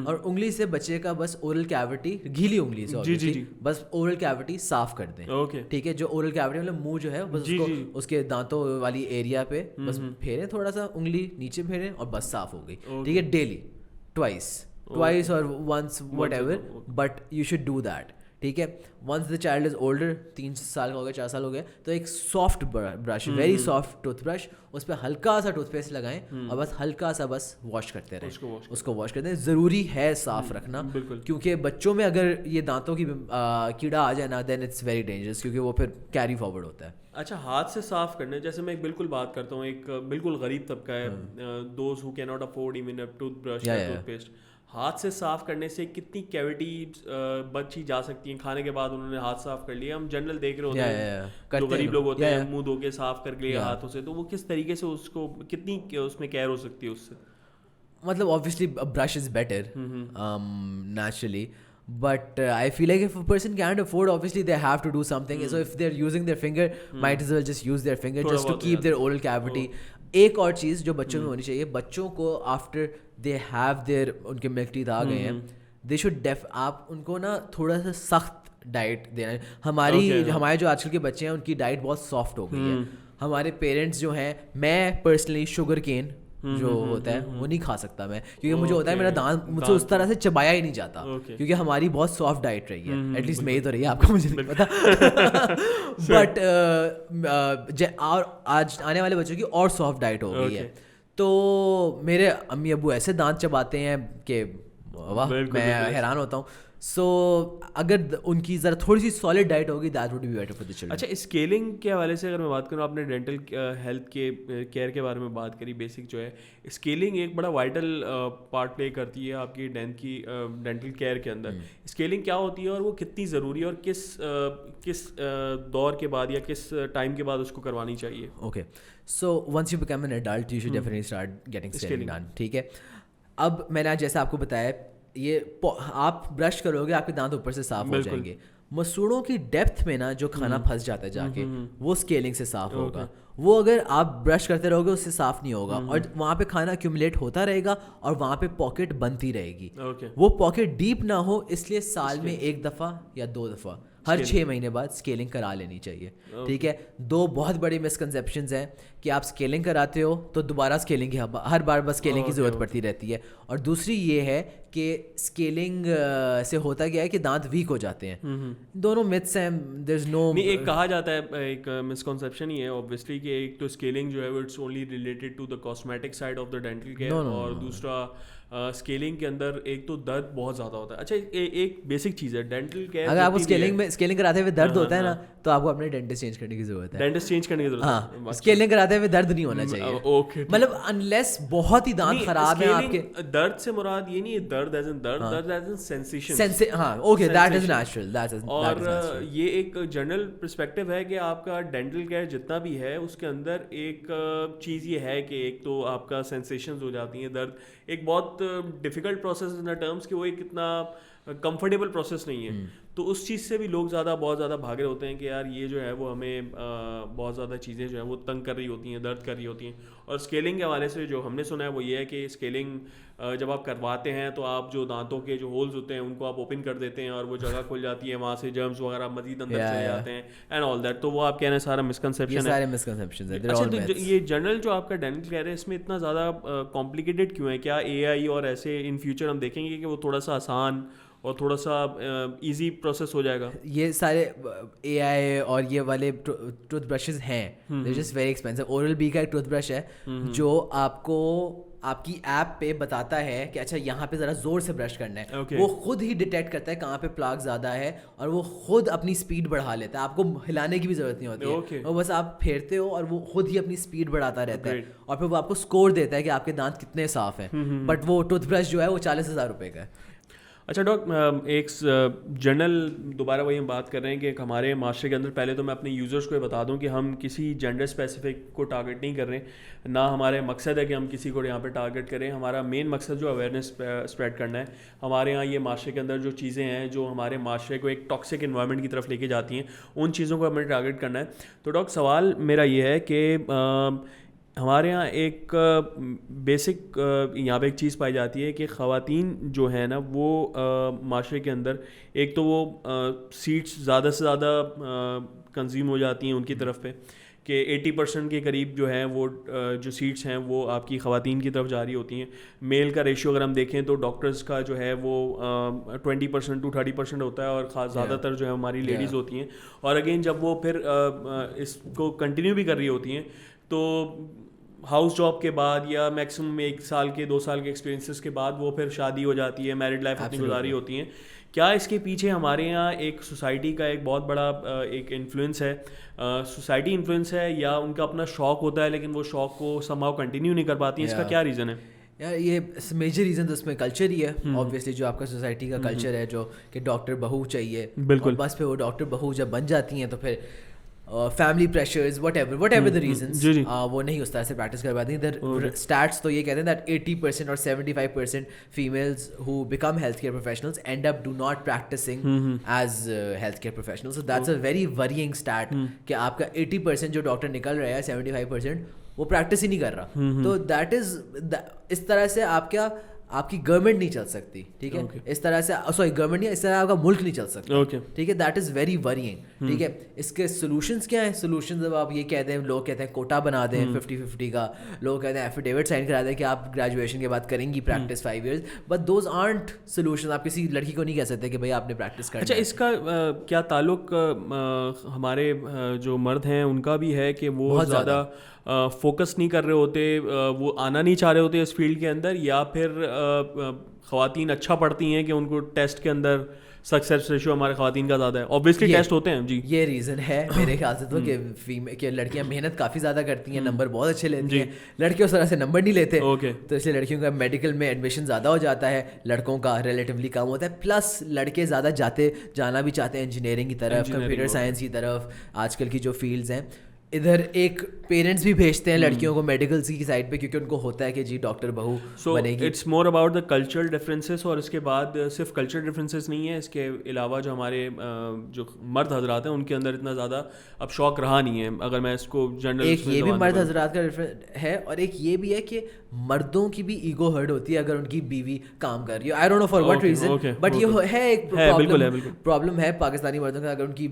S1: اور انگلی سے بچے کا بس اورل کیوٹی, گیلی انگلی سے بس اورل کیوٹی صاف کر دیں. ٹھیک ہے, جو اورل کیوٹی مطلب منہ جو ہے بس اس کو اس کے دانتوں والی ایریا پہ بس پھیریں, تھوڑا سا انگلی نیچے پھیریں اور بس صاف ہو گئی. ٹھیک ہے, ڈیلی ٹوائس اور once whatever, but you should do that. ٹھیک ہے, once the child is older, 3 سال کا ہو گیا, 4 سال ہو گیا, تو ایک soft brush, very soft tooth brush, اس پہ ہلکا سا ٹوتھ پیسٹ لگائیں اور بس ہلکا سا بس واش کرتے رہیں, اس کو واش کرتے ہیں. ضروری ہے صاف رکھنا, کیونکہ بچوں میں اگر یہ دانتوں کی کیڑا آ جائے نا, دین اٹس ویری ڈینجرس, کیونکہ وہ پھر کیری فارورڈ ہوتا ہے.
S2: اچھا, ہاتھ سے صاف کرنے, جیسے میں بالکل بات کرتا ہوں, ایک بالکل غریب طبقہ ہے, those who can not afford even a tooth brush یا ٹوتھ پیسٹ. ہاتھ سے صاف کرنے سے کتنی کیوٹی بچی جا سکتی ہیں؟ کھانے کے بعد انہوں نے ہاتھ صاف کر لیا, ہم جنرل دیکھ رہے ہوتے ہیں جو غریب لوگ ہوتے ہیں منہ دھو کے صاف کر لیا ہاتھوں سے, تو وہ کس طریقے سے اس کو کتنی اس میں کیئر ہو سکتی ہے اس سے؟
S1: مطلب obviously a brush is better naturally, but I feel like if a person can't afford, obviously they have to do something. So if they're using their finger, might as well just use their finger just to keep their oral cavity. ایک اور چیز جو بچوں میں ہونی چاہیے, بچوں کو آفٹر دے ہیو دیئر, ان کے ملک ٹیتھ آ گئے ہیں, دے شوڈ آپ ان کو نا تھوڑا سا سخت ڈائٹ دینا ہے. ہمارے جو آج کل کے بچے ہیں ان کی ڈائٹ بہت سافٹ ہو گئی ہے. ہمارے پیرنٹس جو ہیں, میں پرسنلی شوگر کین جو ہوتا ہے وہ نہیں کھا سکتا میں, کیونکہ مجھے ہوتا ہے میرا دانت مجھ سے اس طرح سے چبایا ہی نہیں جاتا, کیونکہ ہماری بہت سافٹ ڈائٹ رہی ہے, ایٹ لیسٹ میری تو رہی ہے, آپ کو مجھے نہیں پتا. بٹ اور آج آنے والے بچوں کی اور سافٹ ڈائٹ ہو گئی ہے, تو میرے امی ابو ایسے دانت چباتے ہیں کہ واہ, میں حیران ہوتا ہوں. سو اگر ان کی ذرا تھوڑی سی سالڈ ڈائٹ ہوگی, that would be better for the children.
S2: اچھا, اسکیلنگ کے حوالے سے اگر میں بات کروں, آپ نے ڈینٹل ہیلتھ کے کیئر کے بارے میں بات کری, بیسک جو ہے اسکیلنگ ایک بڑا وائٹل پارٹ پلے کرتی ہے آپ کی ڈینٹل کیئر کے اندر. اسکیلنگ کیا ہوتی ہے اور وہ کتنی ضروری ہے, اور کس دور کے بعد یا کس ٹائم کے بعد اس کو کروانی چاہیے؟
S1: Okay, so once you become an adult you should definitely start getting scaling done. ٹھیک ہے, اب میں نے جیسے آپ کو بتایا, یہ آپ برش کرو گے آپ کے دانت اوپر سے صاف ہو جائیں گے. مسوڑوں کی ڈیپتھ میں نا جو کھانا پھنس جاتا ہے جا کے, وہ اسکیلنگ سے صاف ہوگا. وہ اگر آپ برش کرتے رہو گے اس سے صاف نہیں ہوگا, اور وہاں پہ کھانا ایکومولیٹ ہوتا رہے گا اور وہاں پہ پاکٹ بنتی رہے گی. وہ پاکٹ ڈیپ نہ ہو, اس لیے سال میں 1 دفعہ یا 2 دفعہ ہر 6 مہینے بعد اسکیلنگ کرا لینی چاہیے. ٹھیک ہے, 2 بہت بڑی مسکنسیپشنز ہیں کہ آپ اسکیلنگ کراتے ہو تو دوبارہ اسکیلنگ کی ہر بار بس اسکیلنگ کی ضرورت پڑتی رہتی ہے, اور دوسری یہ ہے کہ اسکیلنگ سے ہوتا کیا ہے کہ دانت ویک ہو جاتے ہیں. دونوں متس ہیں, دیر از نو.
S2: نہیں, ایک کہا جاتا ہے, ایک مسکنسیپشن ہی ہے اوبویسلی, کہ ایک تو اسکیلنگ جو ہے وہ it's only related to the cosmetic side of the dental care, اور دوسرا اسکیلنگ کے اندر ایک تو درد بہت زیادہ ہوتا ہے. اچھا, ایک بیسک چیز ہے ڈینٹل کیئر,
S1: اگر آپ کو اسکیلنگ کراتے ہوئے درد ہوتا ہے نا, تو آپ کو اپنے ڈینٹسٹ چینج کرنے کی ضرورت ہے.
S2: ڈینٹسٹ چینج کرنے کی ضرورت ہے.
S1: ہاں, اسکیلنگ کراتے ہوئے درد نہیں ہونا چاہیے, مطلب انلیس بہت ہی دانت خراب ہے آپ کے.
S2: درد سے مراد یہ نہیں ہے درد ایز ان درد, درد ایز ان سینسیشن.
S1: ہاں, اوکے, دیٹ از نیچرل.
S2: اور یہ ایک جنرل پرسپیکٹیو ہے کہ آپ کا ڈینٹل کیئر جتنا بھی ہے اس کے اندر ایک چیز یہ ہے کہ ایک تو آپ کا سینسیشنز ہو جاتی ہیں, درد ایک بہت ڈیفیکلٹ پروسیس ان ٹرمس کہ وہ ایک اتنا کمفرٹیبل پروسیس نہیں ہے. تو اس چیز سے بھی لوگ بہت زیادہ بھاگ رہے ہوتے ہیں کہ یار یہ جو ہے وہ ہمیں بہت زیادہ چیزیں جو ہیں وہ تنگ کر رہی ہوتی ہیں, درد کر رہی ہوتی ہیں. اور اسکیلنگ کے حوالے سے جو ہم نے سنا ہے وہ یہ ہے کہ اسکیلنگ جب آپ کرواتے ہیں تو آپ جو دانتوں کے جو ہولز ہوتے ہیں ان کو آپ اوپن کر دیتے ہیں اور وہ جگہ کھل جاتی ہے, وہاں سے جرمز وغیرہ مزید اندر چلے جاتے ہیں اینڈ آل دیٹ. تو وہ آپ کہہ رہے ہیں سارا مسکنسیپشن ہے. اچھا, تو یہ جنرل جو آپ کا ڈینٹل کہہ رہے ہیں اس میں اتنا زیادہ کمپلیکیٹڈ کیوں ہے؟ کیا اے آئی اور ایسے ان فیوچر ہم دیکھیں گے کہ وہ تھوڑا سا آسان اور تھوڑا سا ایزی پروسیس ہو جائے گا؟
S1: یہ سارے اے آئی اور یہ والے ٹوتھ برشز ہیں, just very expensive. Oral B کا ایک ٹوتھ برش ہے جو آپ کو آپ کی ایپ پہ بتاتا ہے کہ اچھا یہاں پہ ذرا زور سے برش کرنا ہے. وہ خود ہی ڈیٹیکٹ کرتا ہے کہاں پہ پلاک زیادہ ہے اور وہ خود اپنی اسپیڈ بڑھا لیتا ہے. آپ کو ہلانے کی بھی ضرورت نہیں ہوتی ہے, وہ بس آپ پھیرتے ہو اور وہ خود ہی اپنی اسپیڈ بڑھاتا رہتا ہے اور پھر وہ آپ کو اسکور دیتا ہے کہ آپ کے دانت کتنے صاف ہیں. بٹ وہ ٹوتھ برش جو ہے وہ 40,000 روپے کا ہے.
S2: اچھا ایک جنرل دوبارہ وہی ہم بات کر رہے ہیں کہ ہمارے معاشرے کے اندر, پہلے تو میں اپنے یوزرس کو یہ بتا دوں کہ ہم کسی جینڈر اسپیسیفک کو ٹارگیٹ نہیں کر رہے, نہ ہمارے مقصد ہے کہ ہم کسی کو یہاں پہ ٹارگیٹ کریں. ہمارا مین مقصد جو اویئرنیس اسپریڈ کرنا ہے. ہمارے یہاں یہ معاشرے کے اندر جو چیزیں ہیں جو ہمارے معاشرے کو ایک ٹاکسک انوائرمنٹ کی طرف لے کے جاتی ہیں, ان چیزوں کو ہمیں ٹارگیٹ کرنا ہے. تو ڈاکٹر سوال میرا یہ ہے کہ ہمارے یہاں ایک بیسک یہاں پہ ایک چیز پائی جاتی ہے کہ خواتین جو ہیں نا وہ معاشرے کے اندر ایک تو وہ سیٹس زیادہ سے زیادہ کنزیوم ہو جاتی ہیں ان کی طرف پہ, کہ 80% کے قریب جو ہیں وہ جو سیٹس ہیں وہ آپ کی خواتین کی طرف جا رہی ہوتی ہیں. میل کا ریشیو اگر ہم دیکھیں تو ڈاکٹرز کا جو ہے وہ 20% to 30% ہوتا ہے اور خاص زیادہ تر جو ہے ہماری لیڈیز ہوتی ہیں. اور اگین جب وہ پھر اس کو کنٹینیو بھی کر رہی ہوتی ہیں تو ہاؤس جاب کے بعد یا میکسیمم 1 سال کے 2 سال کے ایکسپیرینسز کے بعد وہ پھر شادی ہو جاتی ہے, میرڈ لائف اپنی گزاری ہوتی ہیں. کیا اس کے پیچھے ہمارے یہاں ایک سوسائٹی کا ایک بہت بڑا ایک انفلوئنس ہے, سوسائٹی انفلوئنس ہے, یا ان کا اپنا شوق ہوتا ہے لیکن وہ شوق کو سم ہاؤ کنٹینیو نہیں کر پاتی ہیں؟ اس کا کیا ریزن ہے؟
S1: یار یہ میجر ریزن تو اس میں کلچر ہی ہے. آبویسلی جو آپ کا سوسائٹی کا کلچر ہے جو کہ ڈاکٹر بہو چاہیے, بالکل, بس پھر وہ ڈاکٹر بہو جب بن جاتی ہیں تو پھر family pressures what ever the reasons وہ نہیں اس طرح سے پریکٹس کر پاتی ہیں. اسٹیٹس تو یہ کہتے ہیں دیٹ 80% اور 75% females who become health care professionals end up do not practicing as health care professionals. So that's a very worrying state کہ آپ کا 80% جو ڈاکٹر نکل رہا ہے 75% وہ پریکٹس ہی نہیں کر رہا. تو دیٹ از اس طرح سے آپ کی گورنمنٹ نہیں چل سکتی, ٹھیک ہے, اس طرح سے سوری گورنمنٹ نہیں, اس طرح آپ کا ملک نہیں چل سکتا, ٹھیک ہے. دیٹ از ویری ورینگ, ٹھیک ہے. اس کے سولوشنس کیا ہیں؟ سولوشنز اب آپ یہ کہتے ہیں, لوگ کہتے ہیں کوٹا بنا دیں 50-50 کا, لوگ کہتے ہیں ایفیڈیوٹ سائن کرا دیں کہ آپ گریجویشن کے بعد کریں گی practice 5 years, but those aren't solution. آپ کسی لڑکی کو نہیں کہہ سکتے کہ بھائی آپ نے پریکٹس کرنا.
S2: اچھا, اس کا کیا تعلق ہمارے جو مرد ہیں ان کا بھی ہے کہ وہ بہت زیادہ فوکس نہیں کر رہے ہوتے, وہ آنا نہیں چاہ رہے ہوتے اس فیلڈ کے اندر, یا پھر خواتین اچھا پڑھتی ہیں کہ ان کو ٹیسٹ کے اندر سکسیس ریشو ہمارے خواتین کا زیادہ ہے؟ اوبویسلی ٹیسٹ ہوتے ہیں جی, یہ
S1: ریزن ہے میرے خیال سے تو کہ لڑکیاں محنت کافی زیادہ کرتی ہیں, نمبر بہت اچھے لیتی ہیں. لڑکے اس طرح سے نمبر نہیں لیتے, تو اس لیے لڑکیوں کا میڈیکل میں ایڈمیشن زیادہ ہو جاتا ہے, لڑکوں کا ریلیٹیولی کم ہوتا ہے. پلس لڑکے زیادہ جانا بھی چاہتے ہیں انجینئرنگ کی طرف, کمپیوٹر سائنس کی طرف, آج کل کی جو فیلڈز ہیں. ادھر ایک پیرنٹس بھی بھیجتے ہیں لڑکیوں کو میڈیکلس کی سائڈ پہ کیونکہ ان کو ہوتا ہے کہ جی ڈاکٹر بہو بنے گی.
S2: It's more about the cultural differences. اور اس کے بعد صرف کلچرل ڈفرینسز نہیں ہے, اس کے علاوہ جو ہمارے جو مرد حضرات ہیں ان کے اندر اتنا زیادہ اب شوق رہا نہیں ہے. اگر میں اس کو جنرل,
S1: ایک یہ بھی مرد حضرات کا ہے, اور ایک یہ بھی ہے کہ مردوں کی بھی ایگو ہرٹ ہوتی ہے اگر ان کی بیوی کام کر رہی ہے. I don't know for what reason, but یہ ہے ایک پرابلم ہے پاکستانی مردوں کا. اگر ان کی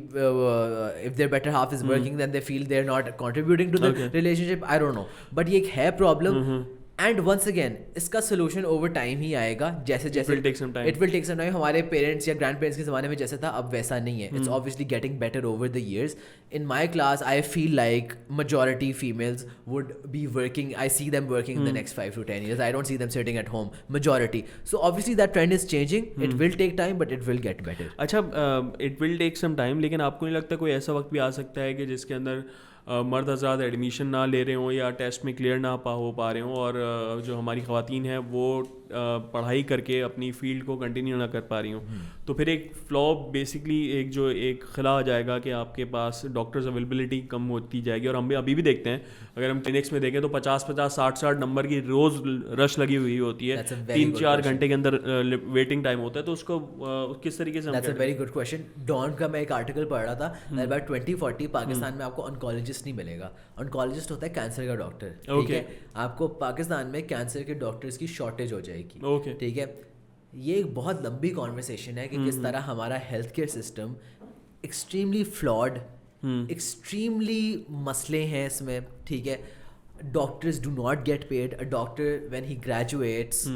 S1: if their better half is working then they feel they're not contributing to the relationship. I don't know, but یہ ایک ہے problem. اینڈ ونس اگین اس کا سولوشن اوور ٹائم ہی آئے گا, جیسے جیسے it will take some time. ہمارے پیرنٹس یا گرینڈ پیرنٹس کے زمانے میں جیسا تھا اب ویسا نہیں ہے. It's obviously getting better over the years. In my class I feel like majority females would be working. I see them working in the next 5 to 10 years. I don't see them sitting at home, majority. So obviously that trend is changing. It will take time but it will get better.
S2: اچھا, it will take some time, لیکن آپ کو نہیں لگتا کوئی ایسا وقت بھی آ سکتا ہے کہ جس کے اندر مرد حضرات ایڈمیشن نہ لے رہے ہوں یا ٹیسٹ میں کلیئر نہ ہو پا رہے ہوں, اور جو ہماری خواتین ہیں وہ پڑھائی کر کے اپنی فیلڈ کو کنٹینیو نہ کر پا رہی ہوں, تو پھر ایک فلو بیسکلی ایک خلا آ جائے گا کہ آپ کے پاس ڈاکٹرز اویلیبلٹی کم ہوتی جائے گی. اور ہم بھی ابھی بھی دیکھتے ہیں, اگر ہم کلینکس میں دیکھیں تو 50-60 نمبر کی روز رش لگی ہوئی ہوتی ہے, 3-4 گھنٹے کے اندر ویٹنگ ٹائم ہوتا ہے. تو اس کو کس طریقے سے
S1: That's a very good question. Dawn کا میں ایک آرٹیکل پڑھ رہا تھا, about 2040 پاکستان میں آپ کو آنکولوجسٹ نہیں ملے گا. آنکولوجسٹ ہوتا ہے کینسر کا ڈاکٹر, ٹھیک ہے. آپ کو پاکستان میں کینسر کے ڈاکٹرز کی شارٹیج ہو جائے گی, ٹھیک ہے. یہ ایک بہت لمبی کانورسیشن ہے کہ کس طرح ہمارا health care system extremely flawed, extremely مسئلے ہیں اس میں, ٹھیک ہے. Doctors do not get paid. A doctor when he graduates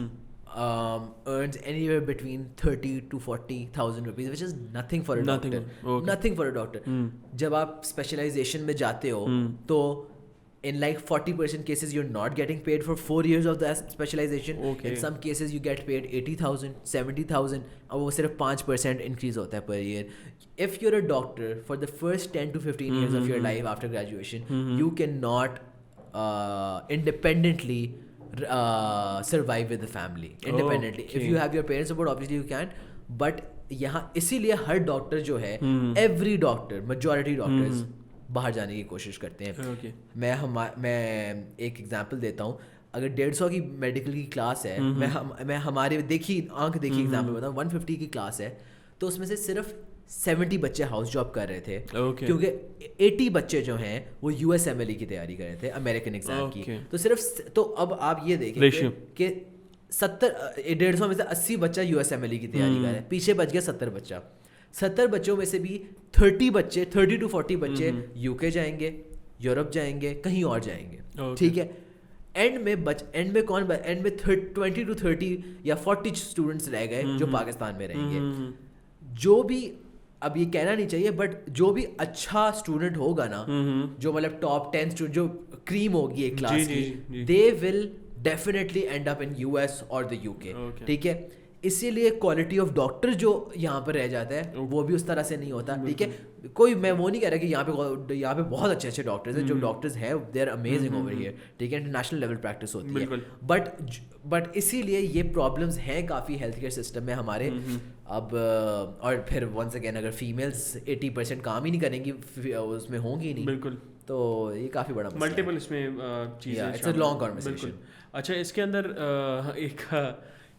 S1: earns anywhere between 30 to 40,000 rupees, which is nothing for a doctor. Nothing for a doctor. جب آپ specialisation میں جاتے ہو تو in like 40% cases you're not getting paid for 4 years of that specialization. In some cases you get paid 80,000, 70,000, اور وہ صرف 5% increase ہوتا ہے per year. If you're a doctor for the first 10 to 15 years of your life after graduation, you cannot independently survive with the family independently. If you have your parents support, obviously you can, but یہاں اسی لیے ہر doctor جو ہے, every doctor, majority doctors باہر جانے کی کوشش کرتے ہیں. میں ایک ایگزامپل دیتا ہوں. اگر 150 کی میڈیکل کی کلاس ہے, میں ہمارے آنکھ دیکھی ایگزامپل بتاؤں, 150 کی کلاس ہے, تو اس میں سے صرف 70 بچے ہاؤس جاب کر رہے تھے, کیونکہ 80 بچے جو ہیں وہ USMLE کی تیاری کر رہے تھے, امریکن ایگزام کی. تو صرف, تو اب آپ یہ دیکھیں کہ 150 میں سے 80 بچہ USMLE کی تیاری کر رہے ہیں, پیچھے بچ گیا 70 بچہ. 70 بچوں میں سے بھی 30 to 40 بچے UK جائیں گے, یورپ جائیں گے, کہیں اور جائیں گے, ٹھیک ہے. اینڈ میں 20 to 30 یا 40 اسٹوڈنٹس رہ گئے جو پاکستان میں رہیں گے. جو بھی, اب یہ کہنا نہیں چاہیے, بٹ جو بھی اچھا اسٹوڈنٹ ہوگا نا, جو مطلب ٹاپ 10 اسٹوڈنٹ, جو کریم ہوگی ایک کلاس کی, they will definitely end up in US اور دا UK, ٹھیک ہے. اسی لیے کوالٹی آف ڈاکٹر جو یہاں پر رہ جاتا ہے وہ بھی اس طرح سے نہیں ہوتا, ٹھیک ہے. کوئی, میں وہ نہیں کہہ رہا کہ یہاں پہ بہت اچھے اچھے ڈاکٹرز ہیں, جو ڈاکٹرز ہیں they are amazing over here, ٹھیک ہے, انٹرنیشنل لیول پریکٹس ہوتی ہے, بٹ اسی لیے یہ پرابلمس ہیں کافی ہیلتھ کیئر سسٹم میں ہمارے. اب اور پھر ونس اگین اگر فیمیلس 80% کام ہی نہیں کریں گی, اس میں ہوں گی نہیں, بالکل, تو یہ کافی بڑا
S2: ملٹیپل اس میں چیزیں, اٹس اے لانگ کانورسیشن. اچھا, اس کے اندر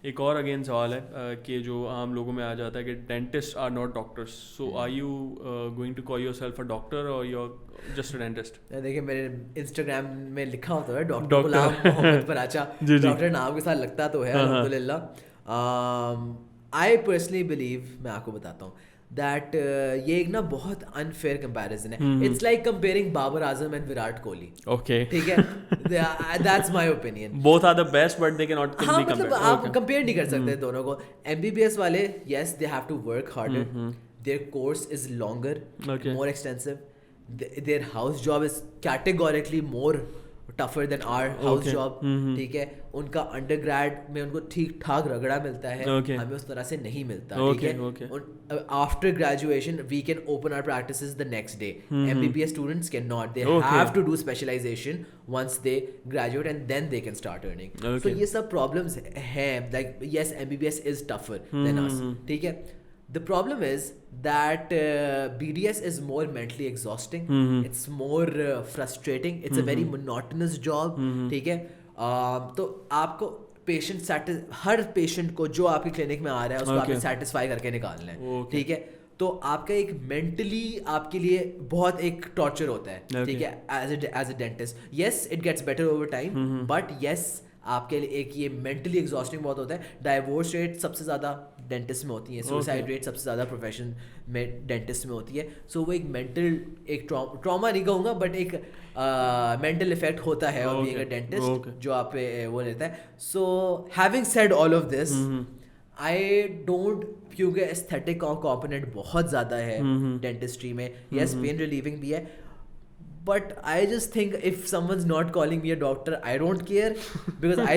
S2: ایک اور اگین سوال ہے کہ جو عام لوگوں میں آ جاتا ہے کہ dentist are not doctors, so are you going to call yourself a doctor اور you are just a dentist?
S1: دیکھیں میرے انسٹاگرام میں لکھا ہوتا ہے ڈاکٹر غلام محمد پراچا, ڈاکٹر نام کے ساتھ لگتا تو ہے الحمد للہ. آئی پرسنلی بلیو, میں آپ کو بتاتا ہوں, that یہ ایک نا بہت unfair comparison ہے. It's like comparing Babar Azam and Virat Kohli.
S2: Okay.
S1: ٹھیک ہے, that's my opinion.
S2: Both are the best but they cannot be compared.
S1: مطلب آپ compare نہیں کر سکتے دونوں کو. MBBS والے, yes they have to work harder. Their course is longer, more extensive. Their house job is categorically more tougher than our house job, ٹھیک ہے. ان کا انڈر گریڈ میں ان کو ٹھیک ٹھاک رگڑا ملتا ہے, ہمیں اس طرح سے نہیں ملتا, ٹھیک ہے. After graduation we can open our practices the next day. MBBS students cannot. They have to do specialization once they graduate and then they can start earning. So یہ سب problems ہیں. Like yes, MBBS is tougher than us, ٹھیک ہے. The problem is that BDS is more mentally exhausting. It's more frustrating. It's a very monotonous job, ٹھیک ہے. تو آپ کو ہر patient کو جو آپ کی کلینک میں آ رہا ہے اس کو آپ نے سیٹسفائی کر کے نکالنا ہے, ٹھیک ہے. تو آپ کا ایک مینٹلی آپ کے لیے بہت ایک ٹارچر ہوتا ہے, ٹھیک ہے, as a dentist. Yes it gets better over time, but yes آپ کے لیے ایک یہ مینٹلی ایگزاسٹنگ بہت ہوتا ہے. ڈائیورس ریٹ سب سے زیادہ ڈینٹسٹ میں ہوتی ہے, سوسائڈ ریٹ سب سے زیادہ پروفیشن میں ڈینٹسٹ میں ہوتی ہے. سو وہ ایک مینٹل, ایک ٹراما نہیں کہوں گا, بٹ ایک مینٹل افیکٹ ہوتا ہے اور بینگ اے ڈینٹسٹ جو آپ پہ وہ لیتا ہے. So having said all of this, I don't, کیونکہ ایستھیٹک کمپوننٹ بہت زیادہ ہے ڈینٹسٹری میں. یس پین ریلیونگ بھی ہے, But I just think if someone's not calling me a doctor, I don't care because I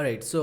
S1: Alright, so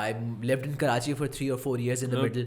S1: I lived in Karachi for 3 or 4 years in the middle.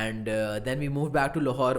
S1: and then we moved back to Lahore.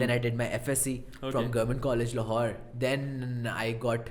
S1: Then I did my FSC from Government College Lahore. Then I got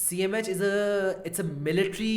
S1: CMH is it's a military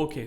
S2: Okay.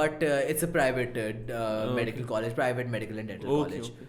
S1: But it's a private medical college, private medical and dental college. Okay.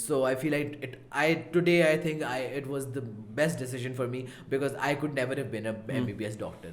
S1: So I feel like I think it was the best decision for me because I could never have been a MBBS doctor.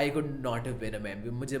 S1: I could not have been a MBBS.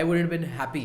S1: I wouldn't have been happy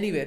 S1: Anyway,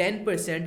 S1: 10%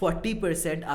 S1: 40%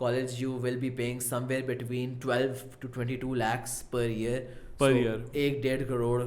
S1: college you will be paying somewhere between 12 to 22 lakhs per year. 1.5 crore.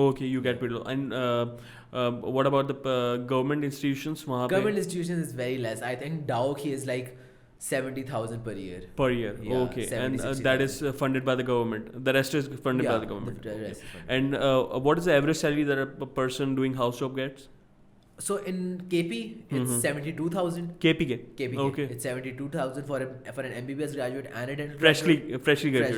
S2: Okay, you get paid. And what about the government institutions?
S1: Government institutions is very less. I think Dowki is like 70,000 per year.
S2: Per year, yeah, okay. 70, and that is funded by the government. The rest is funded by the government.
S1: The rest is funded.
S2: And what is the average salary that a person doing house job gets?
S1: So in KP, it's 72,000.
S2: KP. Okay.
S1: It's 72,000 for an MBBS graduate and a dental
S2: freshly graduate.
S1: Fresh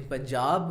S1: In Punjab,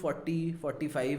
S1: 40-45,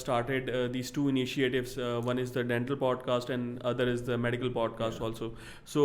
S2: started these 2 initiatives. One is the dental podcast and other is the medical podcast also. So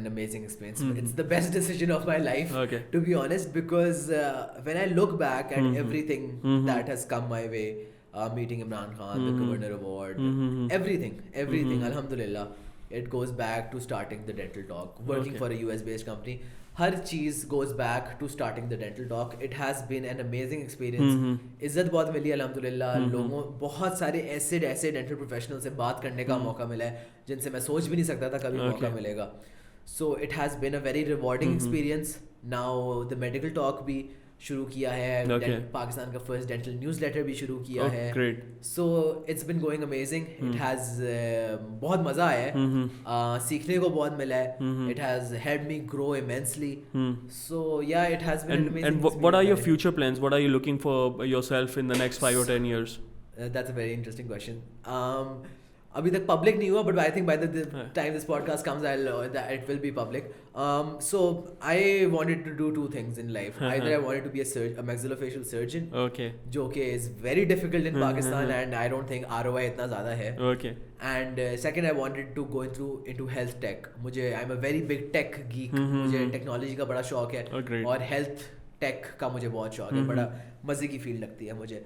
S1: an amazing experience. It's the best decision of my life, to be honest, because when I look back at everything that has come my way, meeting Imran Khan, the Governor Award, everything, Alhamdulillah. it goes back to starting the Dental Talk, working for a US based company. ہر چیز goes back to starting the Dental Talk. It has been an amazing experience. عزت بہت ملی الحمدللہ. لوگوں بہت سارے ایسے dental professional سے بات کرنے کا موقع ملا ہے جن سے میں سوچ بھی نہیں سکتا تھا کبھی موقع ملے گا. So it has been a very rewarding experience. Now the Medical Talk بھی شروع کیا ہے, پاکستان کا فرسٹ ڈینٹل نیوز لیٹر بھی شروع کیا ہے. So it's been going amazing. It has بہت مزہ آیا ہے, سیکھنے کو بہت ملا ہے. It has helped me grow immensely. So yeah, it has been an amazing experience.
S2: And what are your future plans? What are you looking for yourself in the next 5 or 10 years?
S1: That's a very interesting question. ابھی تک public نہیں ہوا, but I think by the time this podcast comes it will be public. So I wanted to do 2 things in life. Either I wanted to be a maxillofacial surgeon, جو کہ is very difficult in Pakistan and I don't think ROI اتنا زیادہ ہے. And second, I wanted to go into health tech. مجھے I'm a very big tech geek. مجھے technology کا بڑا شوق ہے اور ہیلتھ ٹیک کا مجھے بہت شوق ہے, بڑا مزے کی فیلڈ لگتی ہے مجھے.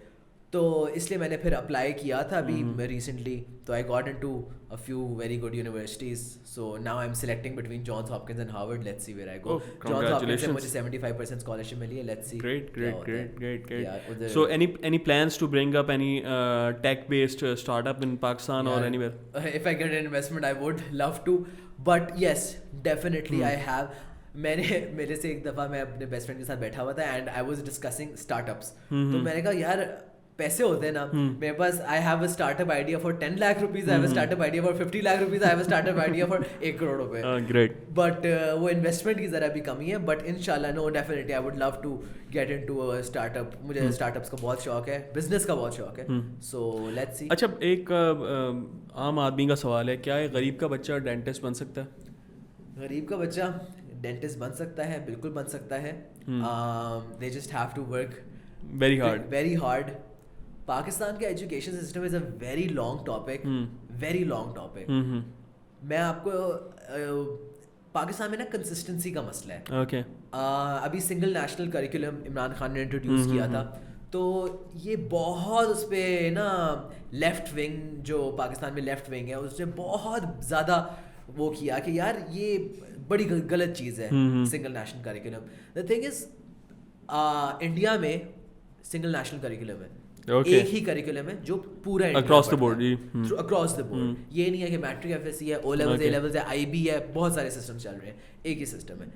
S1: تو اس لیے میں نے پھر اپلائی کیا تھا ابھی ریسنٹلی. تو I got into a few very good universities. So now I'm selecting between Johns Hopkins and Harvard. Let's see where I go. Johns Hopkins سے مجھے 75% scholarship ملی ہے. Let's see.
S2: Great. So any plans to bring up any tech based startup in Pakistan or anywhere?
S1: If I get an investment, I would love to. But yes, definitely I have. میرے سے ایک دفعہ میں اپنے best friend کے ساتھ بیٹھا ہوا تھا and I was discussing start ups. تو میں نے کہا یار پیسے ہوتے ہیں نا میرے پاس, I have a start up idea for 10 lakh rupees, I have a start up idea for 50 lakh rupees, I have a start up idea for 1 crore روپے. بٹ وہ انویسٹمنٹ کی ذرا بھی کمی ہے. بٹ ان شاء اللہ no definitely I would love to get into start up. مجھے اسٹارٹ اپس کا بہت شوق ہے, بزنس کا بہت شوق ہے. So let's see.
S2: اچھا, ایک عام آدمی کا سوال ہے, کیا ایک غریب کا بچہ ڈینٹسٹ بن سکتا ہے؟
S1: غریب کا بچہ ڈینٹسٹ بن سکتا ہے, بالکل بن سکتا ہے. They just have to work very hard. Pakistan کا education system is a very long topic. میں آپ کو پاکستان میں نا کنسسٹنسی کا مسئلہ ہے. ابھی single national curriculum Imran Khan نے انٹروڈیوس کیا تھا, تو یہ بہت اس پہ نا لیفٹ ونگ, جو پاکستان میں لیفٹ ونگ ہے, اس نے بہت زیادہ وہ کیا کہ یار یہ بڑی غلط چیز ہے single national curriculum. The thing is India میں سنگل نیشنل کریکولم ہے, ایک ہی کریکولم ہے جو پورا
S2: اکراس دا بورڈ.
S1: یہ نہیں ہے کہ میٹرک ایف ایس سی ہے, او لیولز, اے لیولز ہے, آئی بی ہے, بہت سارے سسٹم چل رہے ہیں, ایک ہی سسٹم ہے.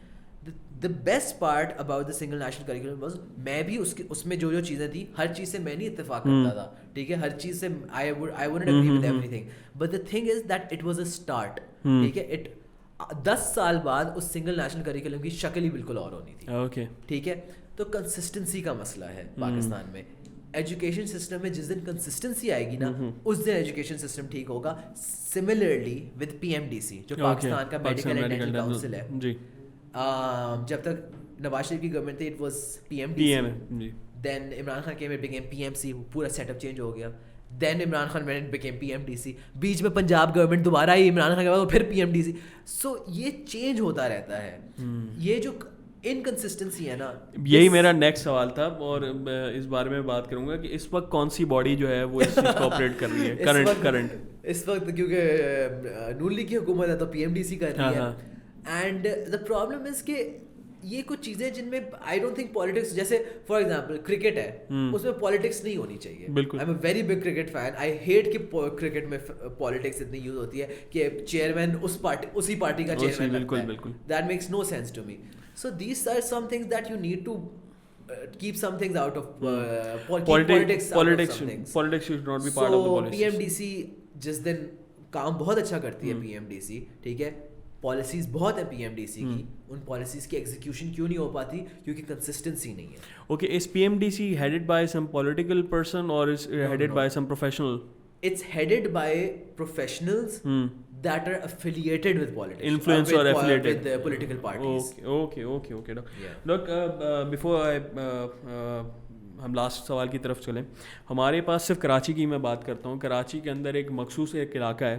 S1: The best part about the single national curriculum was, میں بھی اس میں جو چیزیں تھیں ہر چیز سے میں نہیں اتفاق کرتا تھا, ٹھیک ہے, ہر چیز سے I wouldn't agree with everything, but the thing is that it was a start. ٹھیک ہے, 10 سال بعد اس سنگل نیشنل کریکولم کی شکل ہی بالکل اور ہونی تھی. ٹھیک ہے, تو کنسسٹنسی کا مسئلہ ہے پاکستان میں. ایجوکیشن سسٹم میں جس دن کنسسٹنسی آئے گی نا, اس دن ایجوکیشن سسٹم ٹھیک ہوگا. سملرلی ود PMDC جو پاکستان کا میڈیکل اینڈ ڈینٹل کاؤنسل ہے, جب تک نواز شریف کی گورنمنٹ تھی it was PMDC. Then Imran Khan came, it became PMC, پورا سیٹ اپ چینج ہو گیا. Then Imran Khan when it became PMDC, بیچ میں پنجاب گورنمنٹ دوبارہ آئی عمران خان کے بعد, پھر PMDC. سو یہ چینج ہوتا رہتا ہے. یہ جو انکنسسٹنسی ہے نا,
S2: یہی میرا نیکسٹ سوال تھا, اور اس بارے میں بات کروں گا کہ اس وقت کون سی باڈی جو ہے وہ اس چیز کو آپریٹ کر رہی ہے کرنٹ
S1: اس وقت, کیونکہ نون لیگ کی حکومت ہے تو PMDC کر رہی ہے. اینڈ دا پرابلم از کہ یہ کچھ چیزیں جن میں آئی ڈونٹ تھنک پالیٹکس, جیسے فار ایگزامپل کرکٹ ہے, اس میں پالیٹکس نہیں ہونی چاہیے. I am a very big cricket fan. I hate کہ کرکٹ میں پالیٹکس اتنی یوز ہوتی ہے کہ چیئرمین اسی پارٹی کا چیئرمین لگتا ہے. That makes no sense to me. So these are some things that you need to keep some things out of politics.
S2: Politics should not be part of the policies.
S1: PMDC جس دن کام بہت اچھا کرتی ہے PMDC, ٹھیک ہے, policies بہت ہیں PMDC کی, ان پالیسیز کی ایگزیکیوشن کیوں نہیں ہو پاتی, کیونکہ کنسسٹنسی نہیں ہے.
S2: Okay, is PMDC headed by some political person or is headed by some professional?
S1: It's headed by professionals that are affiliated with politics,
S2: influence or affiliated
S1: with the political parties.
S2: Okay. Look, before ہم last سوال کی طرف چلیں, ہمارے پاس صرف کراچی کی میں بات کرتا ہوں. کراچی کے اندر ایک مخصوص ایک علاقہ ہے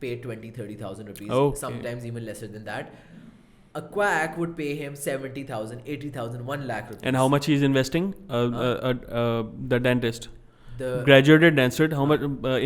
S1: paid 20,000-30,000 rupees, sometimes even lesser than that. A quack would pay him 70,000, 80,000, 1 lakh rupees.
S2: And how much he is investing? The dentist.
S1: The
S2: graduated dentist, how much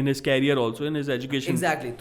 S2: in his career also, in his education?
S1: Exactly.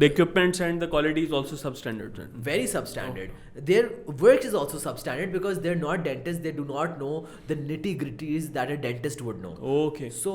S2: The equipments and the quality is also substandard.
S1: Very substandard. Their work is also substandard because they're not dentists. They do not know the nitty-gritties that a dentist would know.
S2: Okay.
S1: So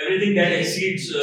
S2: Everything that exceeds the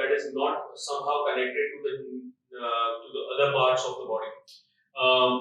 S2: that is not somehow connected to the other parts of the body.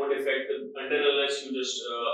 S2: won't affect until unless you just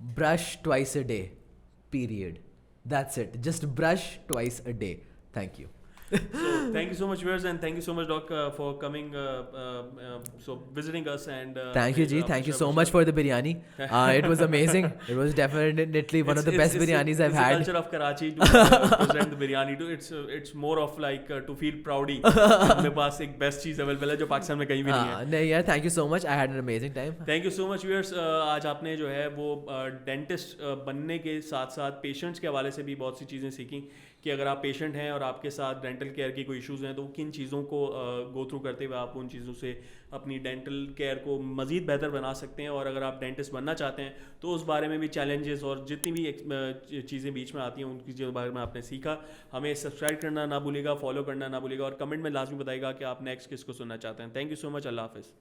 S1: Brush twice a day, period. That's it. Just brush twice a day. Thank you.
S2: So thank you so much viewers, and thank you so much Doc for coming, so visiting us, and
S1: thank you ji, thank you so much for the biryani. It was amazing. It was definitely one of the best biryanis I've had.
S2: It's the culture of Karachi to present the biryani to. It's more of like to feel proudy. ہمارے پاس ایک best چیز available ہے جو پاکستان میں کہیں بھی نہیں ہے.
S1: نہیں یار, thank you so much. I had an amazing time.
S2: Thank you so much viewers. آج آپ نے جو ہے وہ ڈینٹسٹ بننے کے ساتھ ساتھ پیشنٹس کے حوالے سے بھی بہت سی چیزیں سیکھیں کہ اگر آپ پیشنٹ ہیں اور آپ کے ساتھ ڈینٹل کیئر کی کوئی ایشوز ہیں تو کن چیزوں کو گو تھرو کرتے ہوئے آپ ان چیزوں سے اپنی ڈینٹل کیئر کو مزید بہتر بنا سکتے ہیں. اور اگر آپ ڈینٹسٹ بننا چاہتے ہیں تو اس بارے میں بھی چیلنجز اور جتنی بھی چیزیں بیچ میں آتی ہیں ان کی بارے میں آپ نے سیکھا. ہمیں سبسکرائب کرنا نہ بھولیے گا, فالو کرنا نہ بھولیے گا, اور کمنٹ میں لازمی بتائیے گا کہ آپ نیکسٹ کس کو سننا چاہتے ہیں. تھینک یو سو مچ. اللہ حافظ.